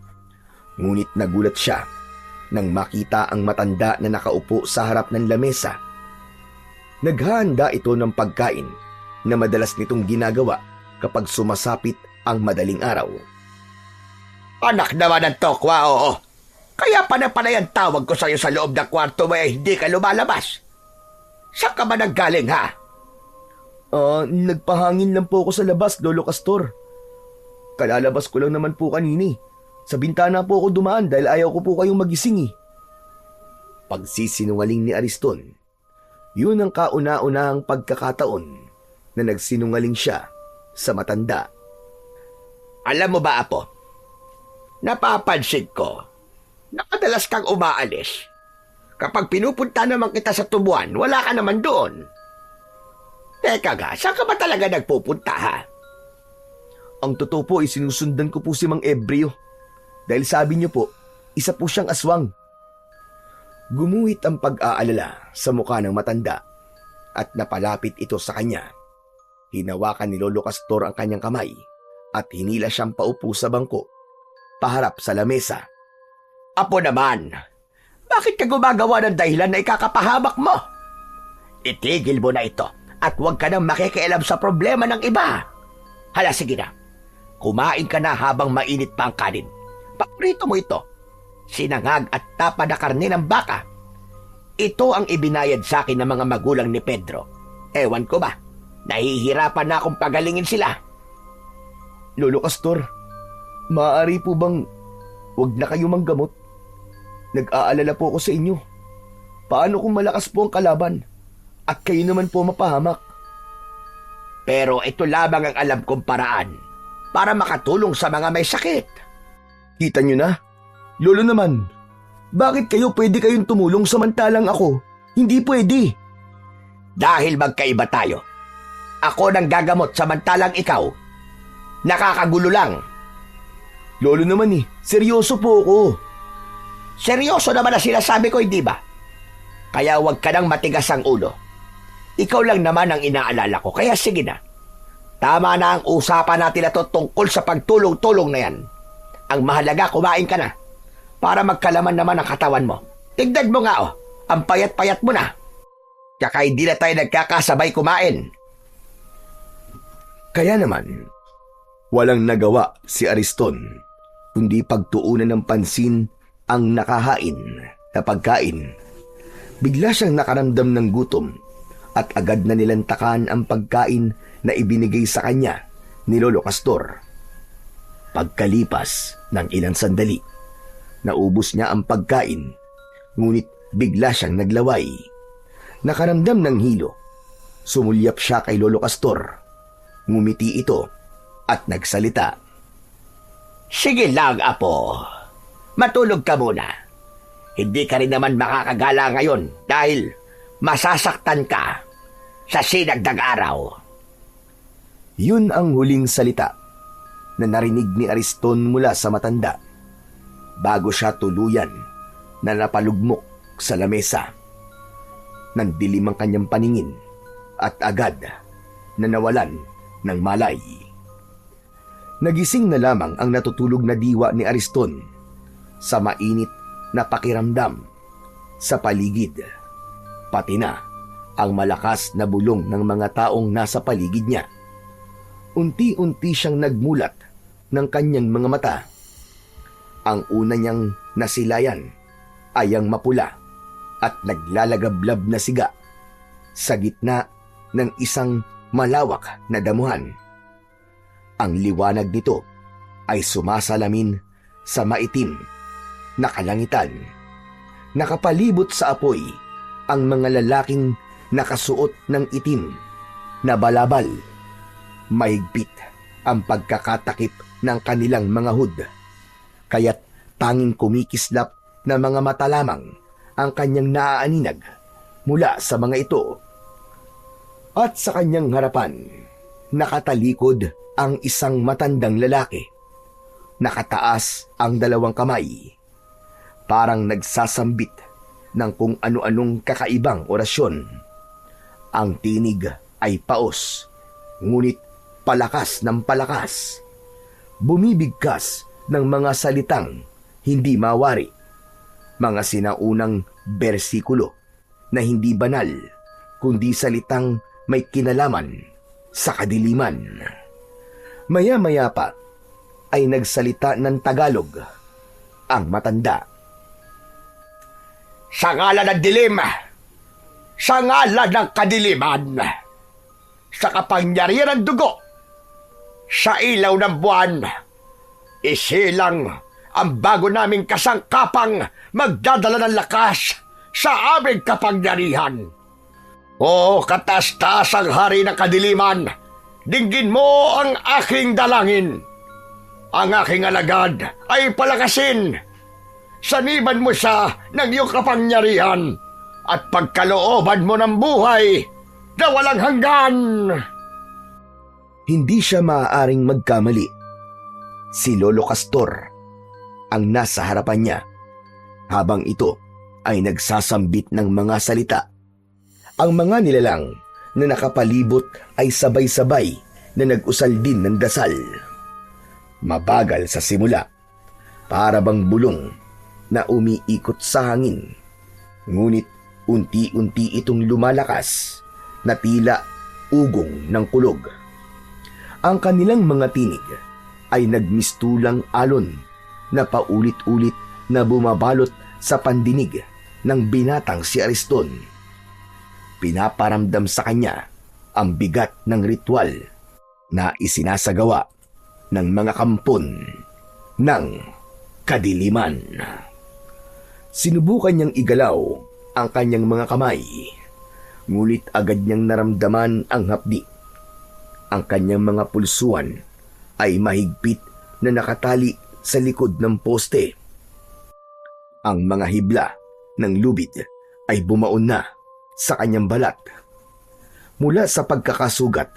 Ngunit nagulat siya nang makita ang matanda na nakaupo sa harap ng lamesa. Naghahanda ito ng pagkain na madalas nitong ginagawa kapag sumasapit ang madaling araw. Anak naman ng tokwa, oo. Kaya panay ang tawag ko sa'yo sa loob ng kwarto mo hindi ka lumalabas. Saan ka ba nanggaling, ha? Nagpahangin lang po ako sa labas, Lolo Castor. Kalalabas ko lang naman po kanini. Sa bintana po ako dumaan dahil ayaw ko po kayong magising. Pagsisinungaling ni Ariston. Yun ang kauna-unahang pagkakataon na nagsinungaling siya sa matanda. Alam mo ba, Apo? Napapansin ko na madalas kang umaalis. Kapag pinupunta naman kita sa tubuan, wala ka naman doon. Teka ga, saan ka ba talaga nagpupunta, ha? Ang totoo po ay sinusundan ko po si Mang Ebreo. Dahil sabi niyo po, isa po siyang aswang. Gumuhit ang pag-aalala sa mukha ng matanda at napalapit ito sa kanya. Hinawakan ni Lolo Castor ang kanyang kamay at hinila siyang paupo sa bangko, paharap sa lamesa. Apo naman, bakit ka gumagawa ng dahilan na ikakapahamak mo? Itigil mo na ito at huwag ka nang makikialam sa problema ng iba. Hala, sige na. Kumain ka na habang mainit pa ang kanin. Paborito mo ito. Sinangag at tapa na karne ng baka. Ito ang ibinayad sa akin ng mga magulang ni Pedro. Ewan ko ba, nahihirapan na akong pagalingin sila. Lolo Castor, maaari po bang huwag na kayo manggamot? Nag-aalala po ako sa inyo. Paano kung malakas po ang kalaban at kayo naman po mapahamak? Pero ito lamang ang alam kong paraan para makatulong sa mga may sakit. Kita nyo na? Lolo naman, bakit pwede kayong tumulong samantalang ako? Hindi pwede. Dahil magkaiba tayo. Ako nang gagamot samantalang ikaw. Nakakagulo lang. Lolo naman seryoso po ako. Seryoso naman na sinasabi ko, hindi ba? Kaya huwag ka nang matigas ang ulo. Ikaw lang naman ang inaalala ko, kaya sige na. Tama na ang usapan natin na to tungkol sa pagtulong-tulong na yan. Ang mahalaga, kumain ka na. Para magkalaman naman ang katawan mo. Tignan mo nga ang payat-payat mo na. Kaya hindi na tayo nagkakasabay kumain. Kaya naman, walang nagawa si Ariston, kundi pagtuunan ng pansin ang nakahain na pagkain. Bigla siyang nakaramdam ng gutom at agad na nilantakan ang pagkain na ibinigay sa kanya ni Lolo Castor. Pagkalipas ng ilang sandali, naubos niya ang pagkain, ngunit bigla siyang naglaway. Nakaramdam ng hilo. Sumulyap siya kay Lolo Castor. Ngumiti ito at nagsalita. Sige lang, Apo. Matulog ka muna. Hindi ka rin naman makakagala ngayon dahil masasaktan ka sa sinagdag araw. Yun ang huling salita na narinig ni Ariston mula sa matanda bago siya tuluyan na napalugmok sa lamesa. Nandilim ang kanyang paningin at agad na nawalan ng malay. Nagising na lamang ang natutulog na diwa ni Ariston sa mainit na pakiramdam sa paligid, pati na ang malakas na bulong ng mga taong nasa paligid niya. Unti-unti siyang nagmulat ng kanyang mga mata. Ang una niyang nasilayan ay ang mapula at naglalagablab na siga sa gitna ng isang malawak na damuhan. Ang liwanag nito ay sumasalamin sa maitim na kalangitan. Nakapalibot sa apoy ang mga lalaking nakasuot ng itim na balabal. Mahigpit ang pagkakatakip ng kanilang mga hood, kaya't tanging kumikislap na mga mata lamang ang kanyang naaaninag mula sa mga ito. At sa kanyang harapan, nakatalikod ang isang matandang lalaki. Nakataas ang dalawang kamay, parang nagsasambit ng kung ano-anong kakaibang orasyon. Ang tinig ay paos, ngunit palakas ng palakas. Bumibigkas ng mga salitang hindi mawari, mga sinaunang bersikulo na hindi banal, kundi salitang may kinalaman sa kadiliman. Maya-maya pa ay nagsalita ng Tagalog ang matanda. Sa ngalan ng dilim, sa ngalan ng kadiliman, sa kapangyarihan ng dugo, sa ilaw ng buwan, isilang ang bago naming kasangkapang magdadala ng lakas sa aming kapangyarihan. O katas-tasang hari ng kadiliman, dinggin mo ang aking dalangin. Ang aking alagad ay palakasin. Saniban mo siya ng iyong kapangyarihan at pagkalooban mo ng buhay na walang hanggan. Hindi siya maaaring magkamali Si Lolo Castor ang nasa harapan niya habang ito ay nagsasambit ng mga salita. Ang mga nilalang na nakapalibot ay sabay-sabay na nag-usal din ng dasal. Mabagal sa simula, para bang bulong na umiikot sa hangin. Ngunit unti-unti itong lumalakas na tila ugong ng kulog. Ang kanilang mga tinig ay nagmistulang alon na paulit-ulit na bumabalot sa pandinig ng binatang si Ariston. Pinaparamdam sa kanya ang bigat ng ritual na isinasagawa ng mga kampon ng kadiliman. Sinubukan niyang igalaw ang kanyang mga kamay, ngunit agad niyang naramdaman ang hapdi. Ang kanyang mga pulsuan ay mahigpit na nakatali sa likod ng poste. Ang mga hibla ng lubid ay bumaon na sa kanyang balat. Mula sa pagkakasugat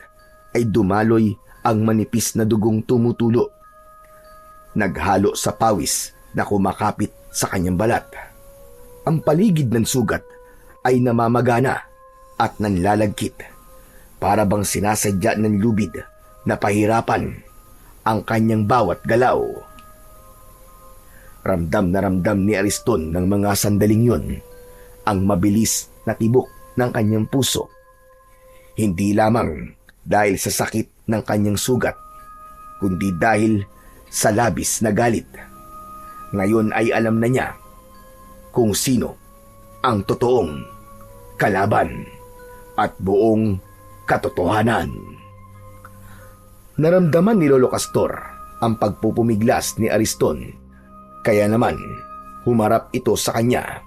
ay dumaloy ang manipis na dugong tumutulo, naghalo sa pawis na kumakapit sa kanyang balat. Ang paligid ng sugat ay namamagana at nanlalagkit, para bang sinasadya ng lubid na pahirapan ang kanyang bawat galaw. Ramdam na ramdam ni Ariston ng mga sandaling yun ang mabilis na tibok ng kanyang puso. Hindi lamang dahil sa sakit ng kanyang sugat, kundi dahil sa labis na galit. Ngayon ay alam na niya kung sino ang totoong kalaban at buong katotohanan. Naramdaman ni Lolo Castor ang pagpupumiglas ni Ariston, kaya naman humarap ito sa kanya.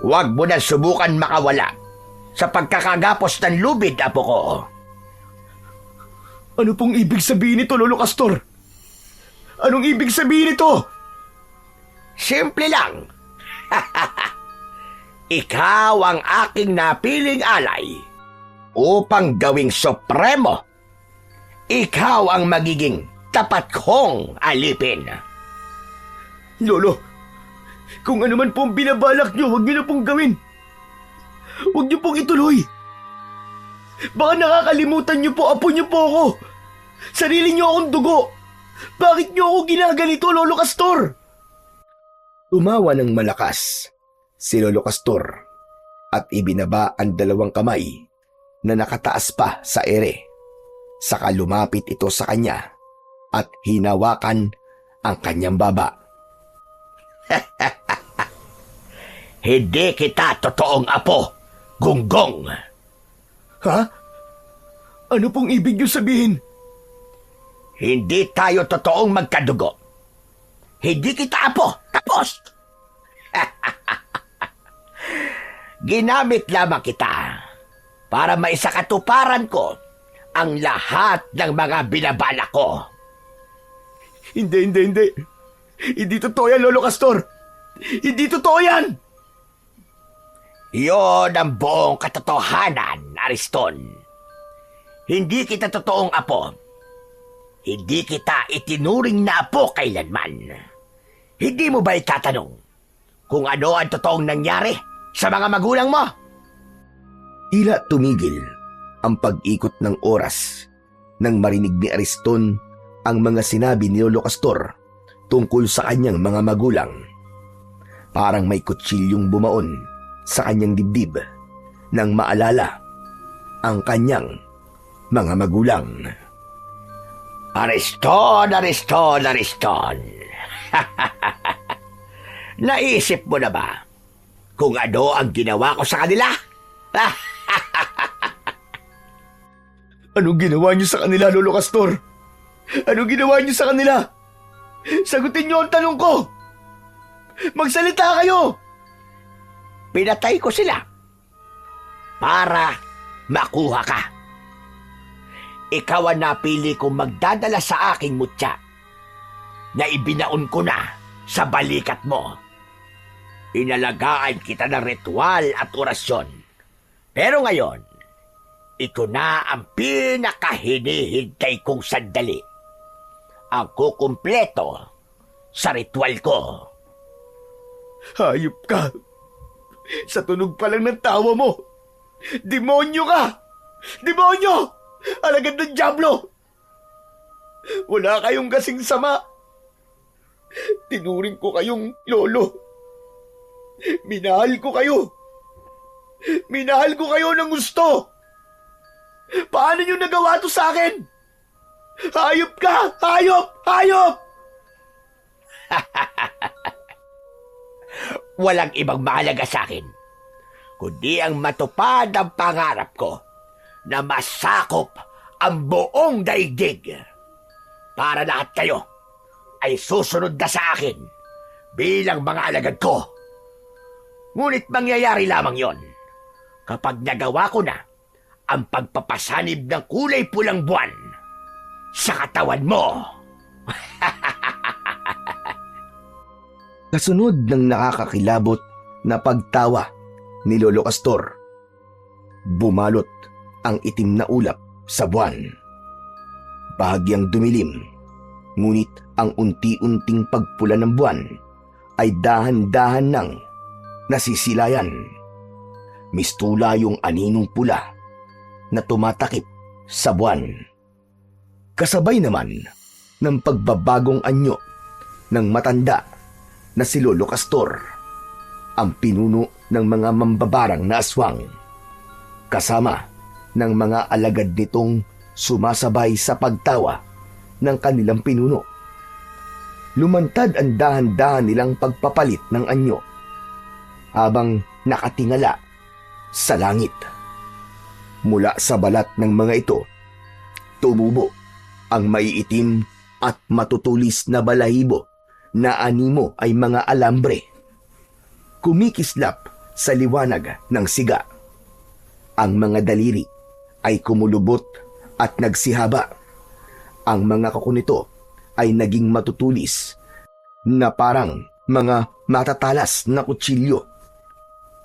Huwag mo na subukan makawala sa pagkakagapos ng lubid, apo ko. Ano pong ibig sabihin nito, Lolo Castor? Anong ibig sabihin nito? Simple lang. Ikaw ang aking napiling alay upang gawing supremo. Ikaw ang magiging tapat kong alipin. Lolo, kung ano man pong binabalak niyo, huwag niyo na pong gawin. Huwag niyo pong ituloy. Baka nakakalimutan niyo po, apo niyo po ako. Sarili niyo akong dugo. Bakit niyo ako ginaganito, Lolo Castor? Umawa ng malakas si Lolo Castor at ibinaba ang dalawang kamay na nakataas pa sa ere. Saka lumapit ito sa kanya at hinawakan ang kanyang baba. Hindi kita totoong apo, Gunggong. Ha? Ano pong ibig niyo sabihin? Hindi tayo totoong magkadugo. Hindi kita apo. Tapos. Ginamit lamang kita para maisakatuparan ko ang lahat ng mga binabala ko. Hindi. Hindi totoo yan, Lolo Castor. Hindi totoo yan. Iyon ang buong katotohanan, Ariston. Hindi kita totoong apo. Hindi kita itinuring na apo kailanman. Hindi mo ba itatanong kung ano ang totoong nangyari sa mga magulang mo? Tila tumigil ang pag-ikot ng oras nang marinig ni Ariston ang mga sinabi ni Lolo Castor tungkol sa kanyang mga magulang. Parang may kutsilyong bumaon sa kanyang dibdib nang maalala ang kanyang mga magulang. Ariston! Naisip mo na ba kung ano ang ginawa ko sa kanila? Anong ginawa niyo sa kanila, Lolo Castor? Anong ginawa niyo sa kanila? Sagutin niyo ang tanong ko! Magsalita kayo! Pinatay ko sila para makuha ka. Ikaw ang napili kong magdadala sa aking mutya na ibinaon ko na sa balikat mo. Inalagaan kita ng ritual at orasyon. Pero ngayon, ito na ang pinakahinihintay kong sandali. ang kukumpleto sa ritual ko. Hayop ka! Sa tunog pa lang ng tawa mo, demonyo ka! Demonyo! Alagad ng dyablo! Wala kayong kasing sama. Tinuring ko kayong lolo. Minahal ko kayo. Minahal ko kayo ng gusto. Paano nyo nagawa to sa akin? Hayop ka! Hayop! Hayop! Walang ibang mahalaga sa akin, kundi ang matupad ang pangarap ko na masakop ang buong daigdig. Para lahat kayo ay susunod na sa akin bilang mga alagad ko. Ngunit mangyayari lamang yon kapag nagawa ko na ang pagpapasanib ng kulay pulang buwan sa katawan mo. Kasunod ng nakakakilabot na pagtawa ni Lolo Castor, bumalot ang itim na ulap sa buwan. Bahagyang dumilim, ngunit ang unti-unting pagpula ng buwan ay dahan-dahan nang nasisilayan. Mistula yung aninong pula na tumatakip sa buwan. Kasabay naman ng pagbabagong anyo ng matanda na si Lolo Castor, ang pinuno ng mga mambabarang na aswang, kasama ng mga alagad nitong sumasabay sa pagtawa ng kanilang pinuno. Lumantad ang dahan-dahan nilang pagpapalit ng anyo habang nakatingala sa langit. Mula sa balat ng mga ito, tumubo ang maiitim at matutulis na balahibo na animo ay mga alambre. Kumikislap sa liwanag ng siga. Ang mga daliri ay kumulubot at nagsihaba. Ang mga kuko nito ay naging matutulis na parang mga matatalas na kutsilyo.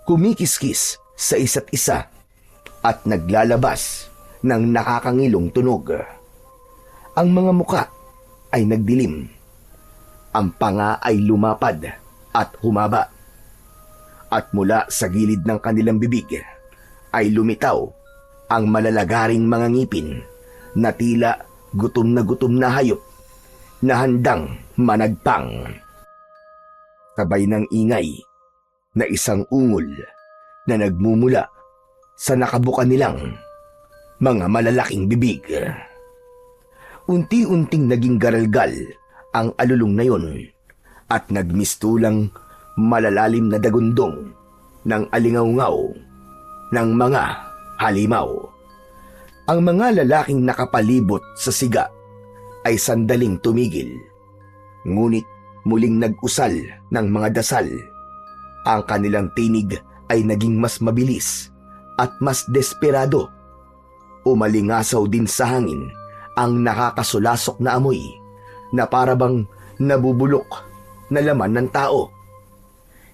Kumikiskis sa isa't isa at naglalabas ng nakakangilong tunog. Ang mga muka ay nagdilim. Ang panga ay lumapad at humaba. At mula sa gilid ng kanilang bibig ay lumitaw ang malalagaring mga ngipin na tila gutom na hayop na handang managpang. Sabay ng ingay na isang ungol na nagmumula sa nakabuka nilang mga malalaking bibig. Unti-unting naging garalgal ang alulong na yon at nagmistulang malalalim na dagundong ng alingaw-ngaw ng mga halimaw. Ang mga lalaking nakapalibot sa siga ay sandaling tumigil, ngunit muling nag-usal ng mga dasal. Ang kanilang tinig ay naging mas mabilis at mas desperado. Umalingasaw din sa hangin ang nakakasulasok na amoy na parabang nabubulok na laman ng tao.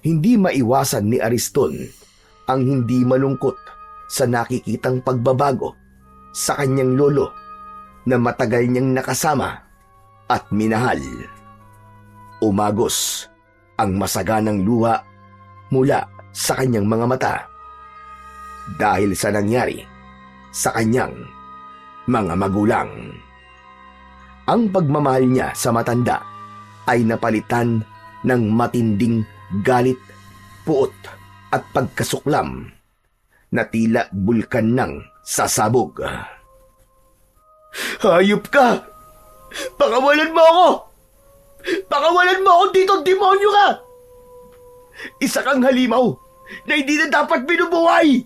Hindi maiwasan ni Ariston ang hindi malungkot sa nakikitang pagbabago sa kanyang lolo na matagal niyang nakasama at minahal. Umagos ang masaganang luha mula sa kanyang mga mata dahil sa nangyari sa kanyang mga magulang. Ang pagmamahal niya sa matanda ay napalitan ng matinding galit, puot at pagkasuklam na tila bulkan ng sasabog. Hayop ka! Pakawalan mo ako! Pakawalan mo ako dito, demonyo ka! Isa kang halimaw na hindi na dapat binubuhay!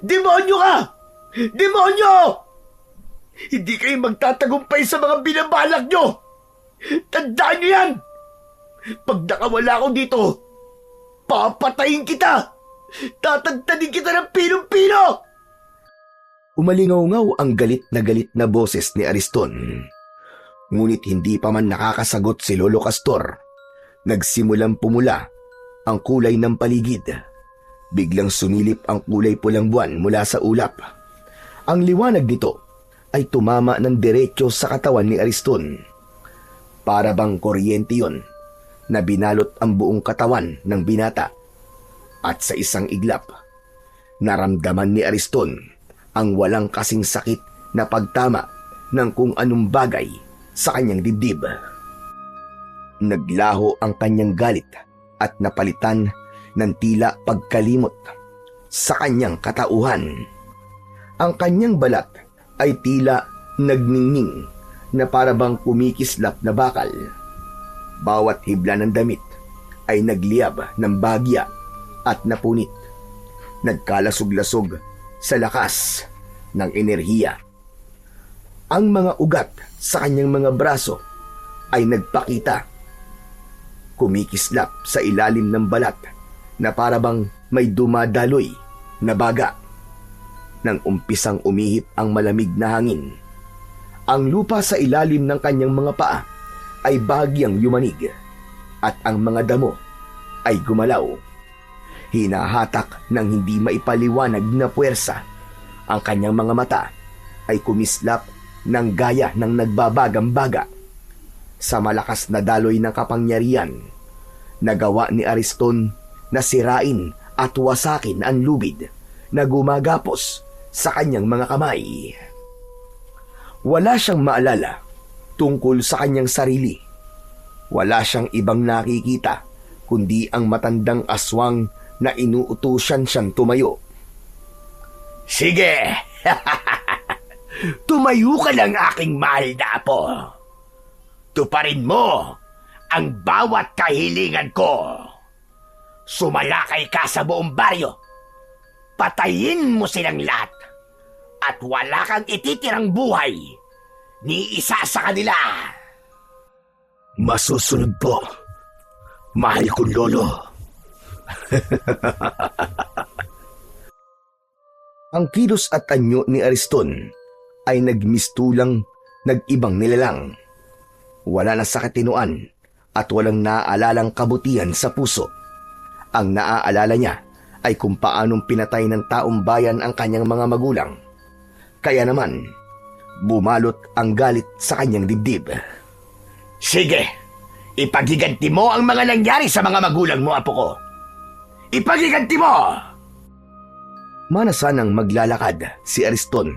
Demonyo ka! Demonyo! Hindi kayo magtatagumpay sa mga binabalak nyo! Tandaan nyo yan! Pag nakawala ako dito, papatayin kita! Tatagtanin kita ng pinong-pino! Umalingaw-ngaw ang galit na boses ni Ariston. Ngunit hindi pa man nakakasagot si Lolo Castor. Nagsimulang pumula ang kulay ng paligid. Biglang sumilip ang kulay pulang buwan mula sa ulap. Ang liwanag nito ay tumama ng diretso sa katawan ni Ariston. Para bang kuryente yon na binalot ang buong katawan ng binata. At sa isang iglap, naramdaman ni Ariston ang walang kasing sakit na pagtama ng kung anong bagay sa kanyang dibdib. Naglaho ang kanyang galit at napalitan ng tila pagkalimot sa kanyang katauhan. Ang kanyang balat ay tila nagningning na para bang kumikislap na bakal. Bawat hibla ng damit ay nagliyab ng bagya at napunit. Nagkalasog-lasog sa lakas ng enerhiya. Ang mga ugat sa kanyang mga braso ay nagpakita. Kumikislap sa ilalim ng balat na para bang may dumadaloy na baga. Nang umpisang umihip ang malamig na hangin, ang lupa sa ilalim ng kanyang mga paa ay bagyang yumanig at ang mga damo ay gumalaw. Hinahatak ng hindi maipaliwanag na puwersa. Ang kanyang mga mata ay kumislap ng gaya ng nagbabagang baga. Sa malakas na daloy ng kapangyarihan, nagawa ni Ariston na sirain at wasakin ang lubid na gumagapos sa kanyang mga kamay. Wala siyang maalala tungkol sa kanyang sarili. Wala siyang ibang nakikita kundi ang matandang aswang na inuutusan siyang tumayo. Sige! Tumayo ka lang, aking mahal na apo. Tuparin mo ang bawat kahilingan ko. Sumalakay ka sa buong baryo. Patayin mo silang lahat. At wala kang ititirang buhay ni isa sa kanila. Masusunod po, mahal kong lolo. Ang kilos at anyo ni Ariston ay nagmistulang nag-ibang nilalang. Wala na sa katinuan at walang naaalalang kabutihan sa puso. Ang naaalala niya ay kung paanong pinatay ng taong bayan ang kanyang mga magulang. Kaya naman, bumalot ang galit sa kanyang dibdib. Sige, ipagiganti mo ang mga nangyari sa mga magulang mo, apo ko. Ipagiganti mo! Manasanang maglalakad si Ariston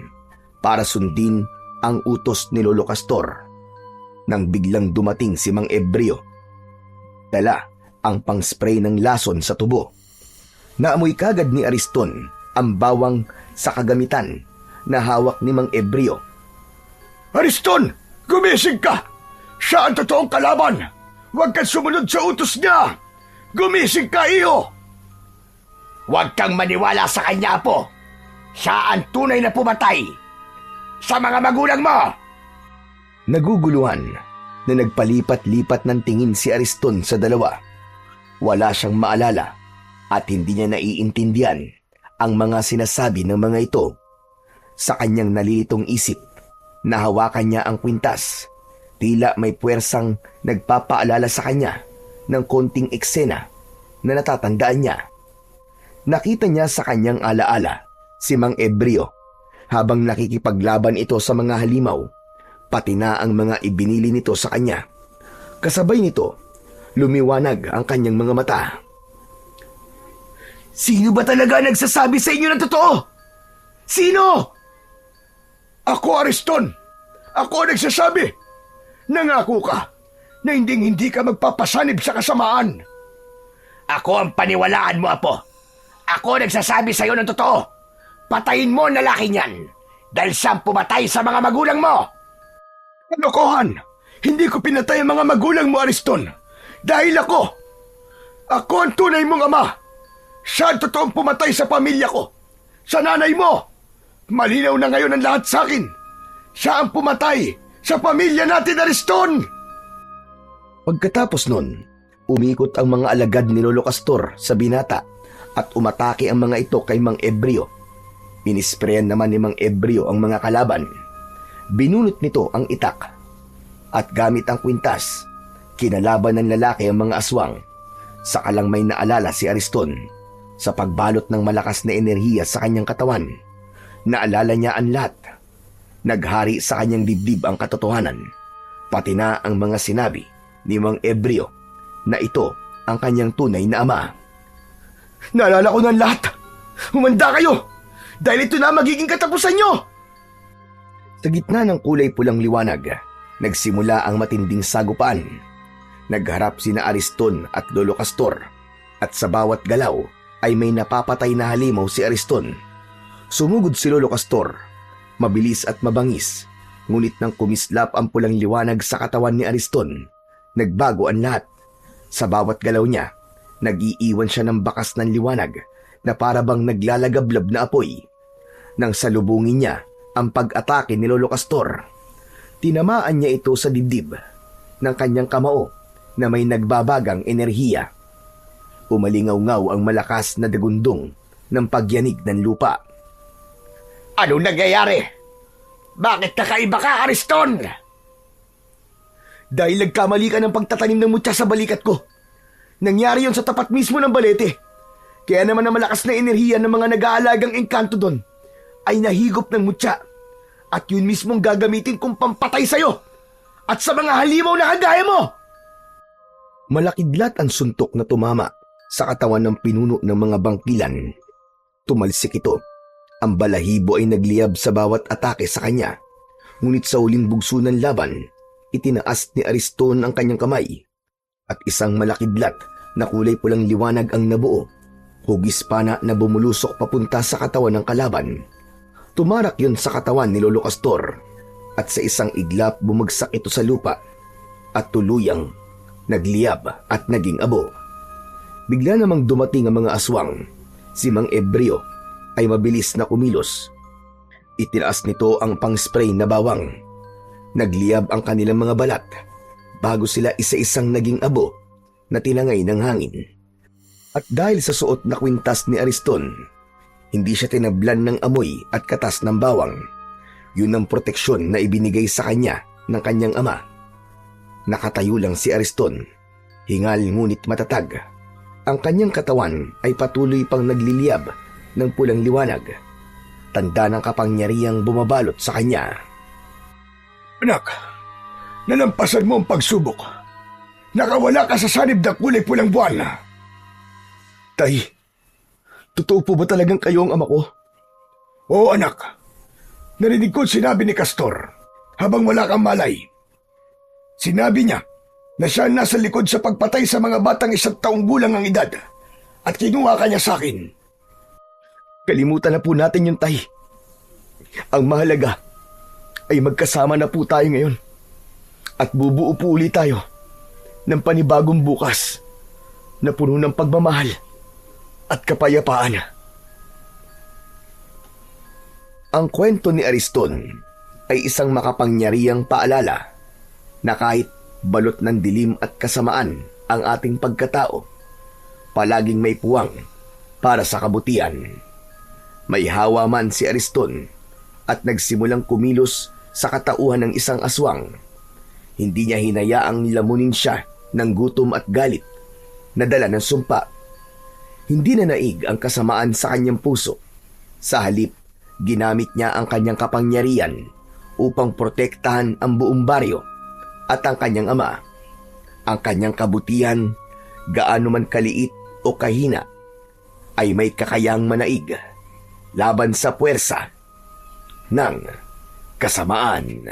para sundin ang utos ni Lolo Castor nang biglang dumating si Mang Ebreo. Dala ang pang-spray ng lason sa tubo. Naamoy kagad ni Ariston ang bawang sa kagamitan na hawak ni Mang Ebreo. Ariston, gumising ka! Siya ang totoong kalaban! Huwag kang sumunod sa utos niya! Gumising ka, iyo! Huwag kang maniwala sa kanya, apo. Siya ang tunay na pumatay sa mga magulang mo. Naguguluhan na nagpalipat-lipat ng tingin si Ariston sa dalawa. Wala siyang maalala at hindi niya naiintindihan ang mga sinasabi ng mga ito. Sa kanyang nalilitong isip, nahawakan niya ang kwintas. Tila may puwersang nagpapaalala sa kanya ng konting eksena na natatandaan niya. Nakita niya sa kanyang alaala si Mang Ebreo habang nakikipaglaban ito sa mga halimaw, pati na ang mga ibinili nito sa kanya. Kasabay nito, lumiwanag ang kanyang mga mata. Sino ba talaga nagsasabi sa inyo ng totoo? Sino? Ako, Ariston! Ako ang nagsasabi! Nangako ka na hindi ka magpapasanib sa kasamaan! Ako ang paniwalaan mo, apo. Ako nagsasabi sa iyo ng totoo. Patayin mo ang lalaki niyan dahil siyang pumatay sa mga magulang mo. Kalokohan! Hindi ko pinatay ang mga magulang mo, Ariston. Dahil ako ang tunay mong ama. Siya ang totoong pumatay sa pamilya ko. Sa nanay mo. Malinaw na ngayon ang lahat sa akin. Siya ang pumatay sa pamilya natin, Ariston! Pagkatapos nun, umikot ang mga alagad ni Lolo Castor sa binata at umatake ang mga ito kay Mang Ebreo. Pinisprayan naman ni Mang Ebreo ang mga kalaban. Binunot nito ang itak at gamit ang kwintas, kinalaban ng lalaki ang mga aswang. Saka lang may naalala si Ariston sa pagbalot ng malakas na enerhiya sa kanyang katawan. Naalala niya ang lahat. Naghari sa kanyang dibdib ang katotohanan. pati na ang mga sinabi ni Mang Ebreo na ito ang kanyang tunay na ama. Naalala ko ng lahat. Humanda kayo! Dahil ito na magiging katapusan nyo! Sa gitna ng kulay pulang liwanag, nagsimula ang matinding sagupaan. Nagharap sina Ariston at Lolo Castor, at sa bawat galaw ay may napapatay na halimaw si Ariston. Sumugod si Lolo Castor, mabilis at mabangis, ngunit nang kumislap ang pulang liwanag sa katawan ni Ariston, nagbago ang lahat. Sa bawat galaw niya, nag-iiwan siya ng bakas ng liwanag na parabang naglalagablab na apoy. Nang salubungin niya ang pag-atake ni Lolo Castor, tinamaan niya ito sa dibdib ng kanyang kamao na may nagbabagang enerhiya. Umalingaw-ngaw ang malakas na dagundong ng pagyanig ng lupa. Anong nangyayari? Bakit kakaiba ka, Ariston? Dahil nagkamali ka ng pagtatanim ng mutya sa balikat ko. Nangyari yon sa tapat mismo ng balete. Kaya naman ang malakas na enerhiya ng mga nag-aalagang engkanto doon ay nahigop ng mutya. At yun mismong gagamitin kong pampatay sa'yo at sa mga halimaw na kagaya mo. Malakidlat ang suntok na tumama sa katawan ng pinuno ng mga bangkilan. Tumalsik ito. Ang balahibo ay nagliyab sa bawat atake sa kanya. Ngunit sa huling bugso ng laban, itinaas ni Ariston ang kanyang kamay at isang malakidlat na kulay pulang liwanag ang nabuo. Hugis pana na bumulusok papunta sa katawan ng kalaban. Tumarak yun sa katawan ni Lolo Castor at sa isang iglap bumagsak ito sa lupa at tuluyang nagliyab at naging abo. Bigla namang dumating ang mga aswang. Si Mang Ebreo ay mabilis na kumilos. Itinaas nito ang pang-spray na bawang. Nagliyab ang kanilang mga balat bago sila isa-isang naging abo na tinangay ng hangin. At dahil sa suot na kwintas ni Ariston, hindi siya tinablan ng amoy at katas ng bawang. Yun ang proteksyon na ibinigay sa kanya ng kanyang ama. Nakatayo lang si Ariston, hingal ngunit matatag. Ang kanyang katawan ay patuloy pang nagliliyab ng pulang liwanag. Tanda ng kapangyarihang bumabalot sa kanya. Anak, nalampasan mo ang pagsubok. Nakawala ka sa sanib ng kulay pulang buwan. Tay, totoo po ba talagang kayo ang ama ko? Oo anak, narinig ko sinabi ni Castor habang wala kang malay. Sinabi niya na siya nasa likod sa pagpatay sa mga batang 1 taong gulang ang edad at kinuha ka niya sa akin. Kalimutan na po natin yun, Tay. Ang mahalaga ay magkasama na po tayo ngayon at bubuo po ulit tayo ng panibagong bukas na puno ng pagmamahal at kapayapaan. Ang kwento ni Ariston ay isang makapangyarihang paalala na kahit balot ng dilim at kasamaan ang ating pagkatao, palaging may puwang para sa kabutihan. May hawa man si Ariston at nagsimulang kumilos sa katauhan ng isang aswang. Hindi niya hinayaang lamunin siya ng gutom at galit na dala ng sumpa. Hindi na naig ang kasamaan sa kanyang puso. Sa halip, ginamit niya ang kanyang kapangyarihan upang protektahan ang buong baryo at ang kanyang ama. Ang kanyang kabutihan, gaano man kaliit o kahina, ay may kakayang manaig laban sa puwersa ng kasamaan.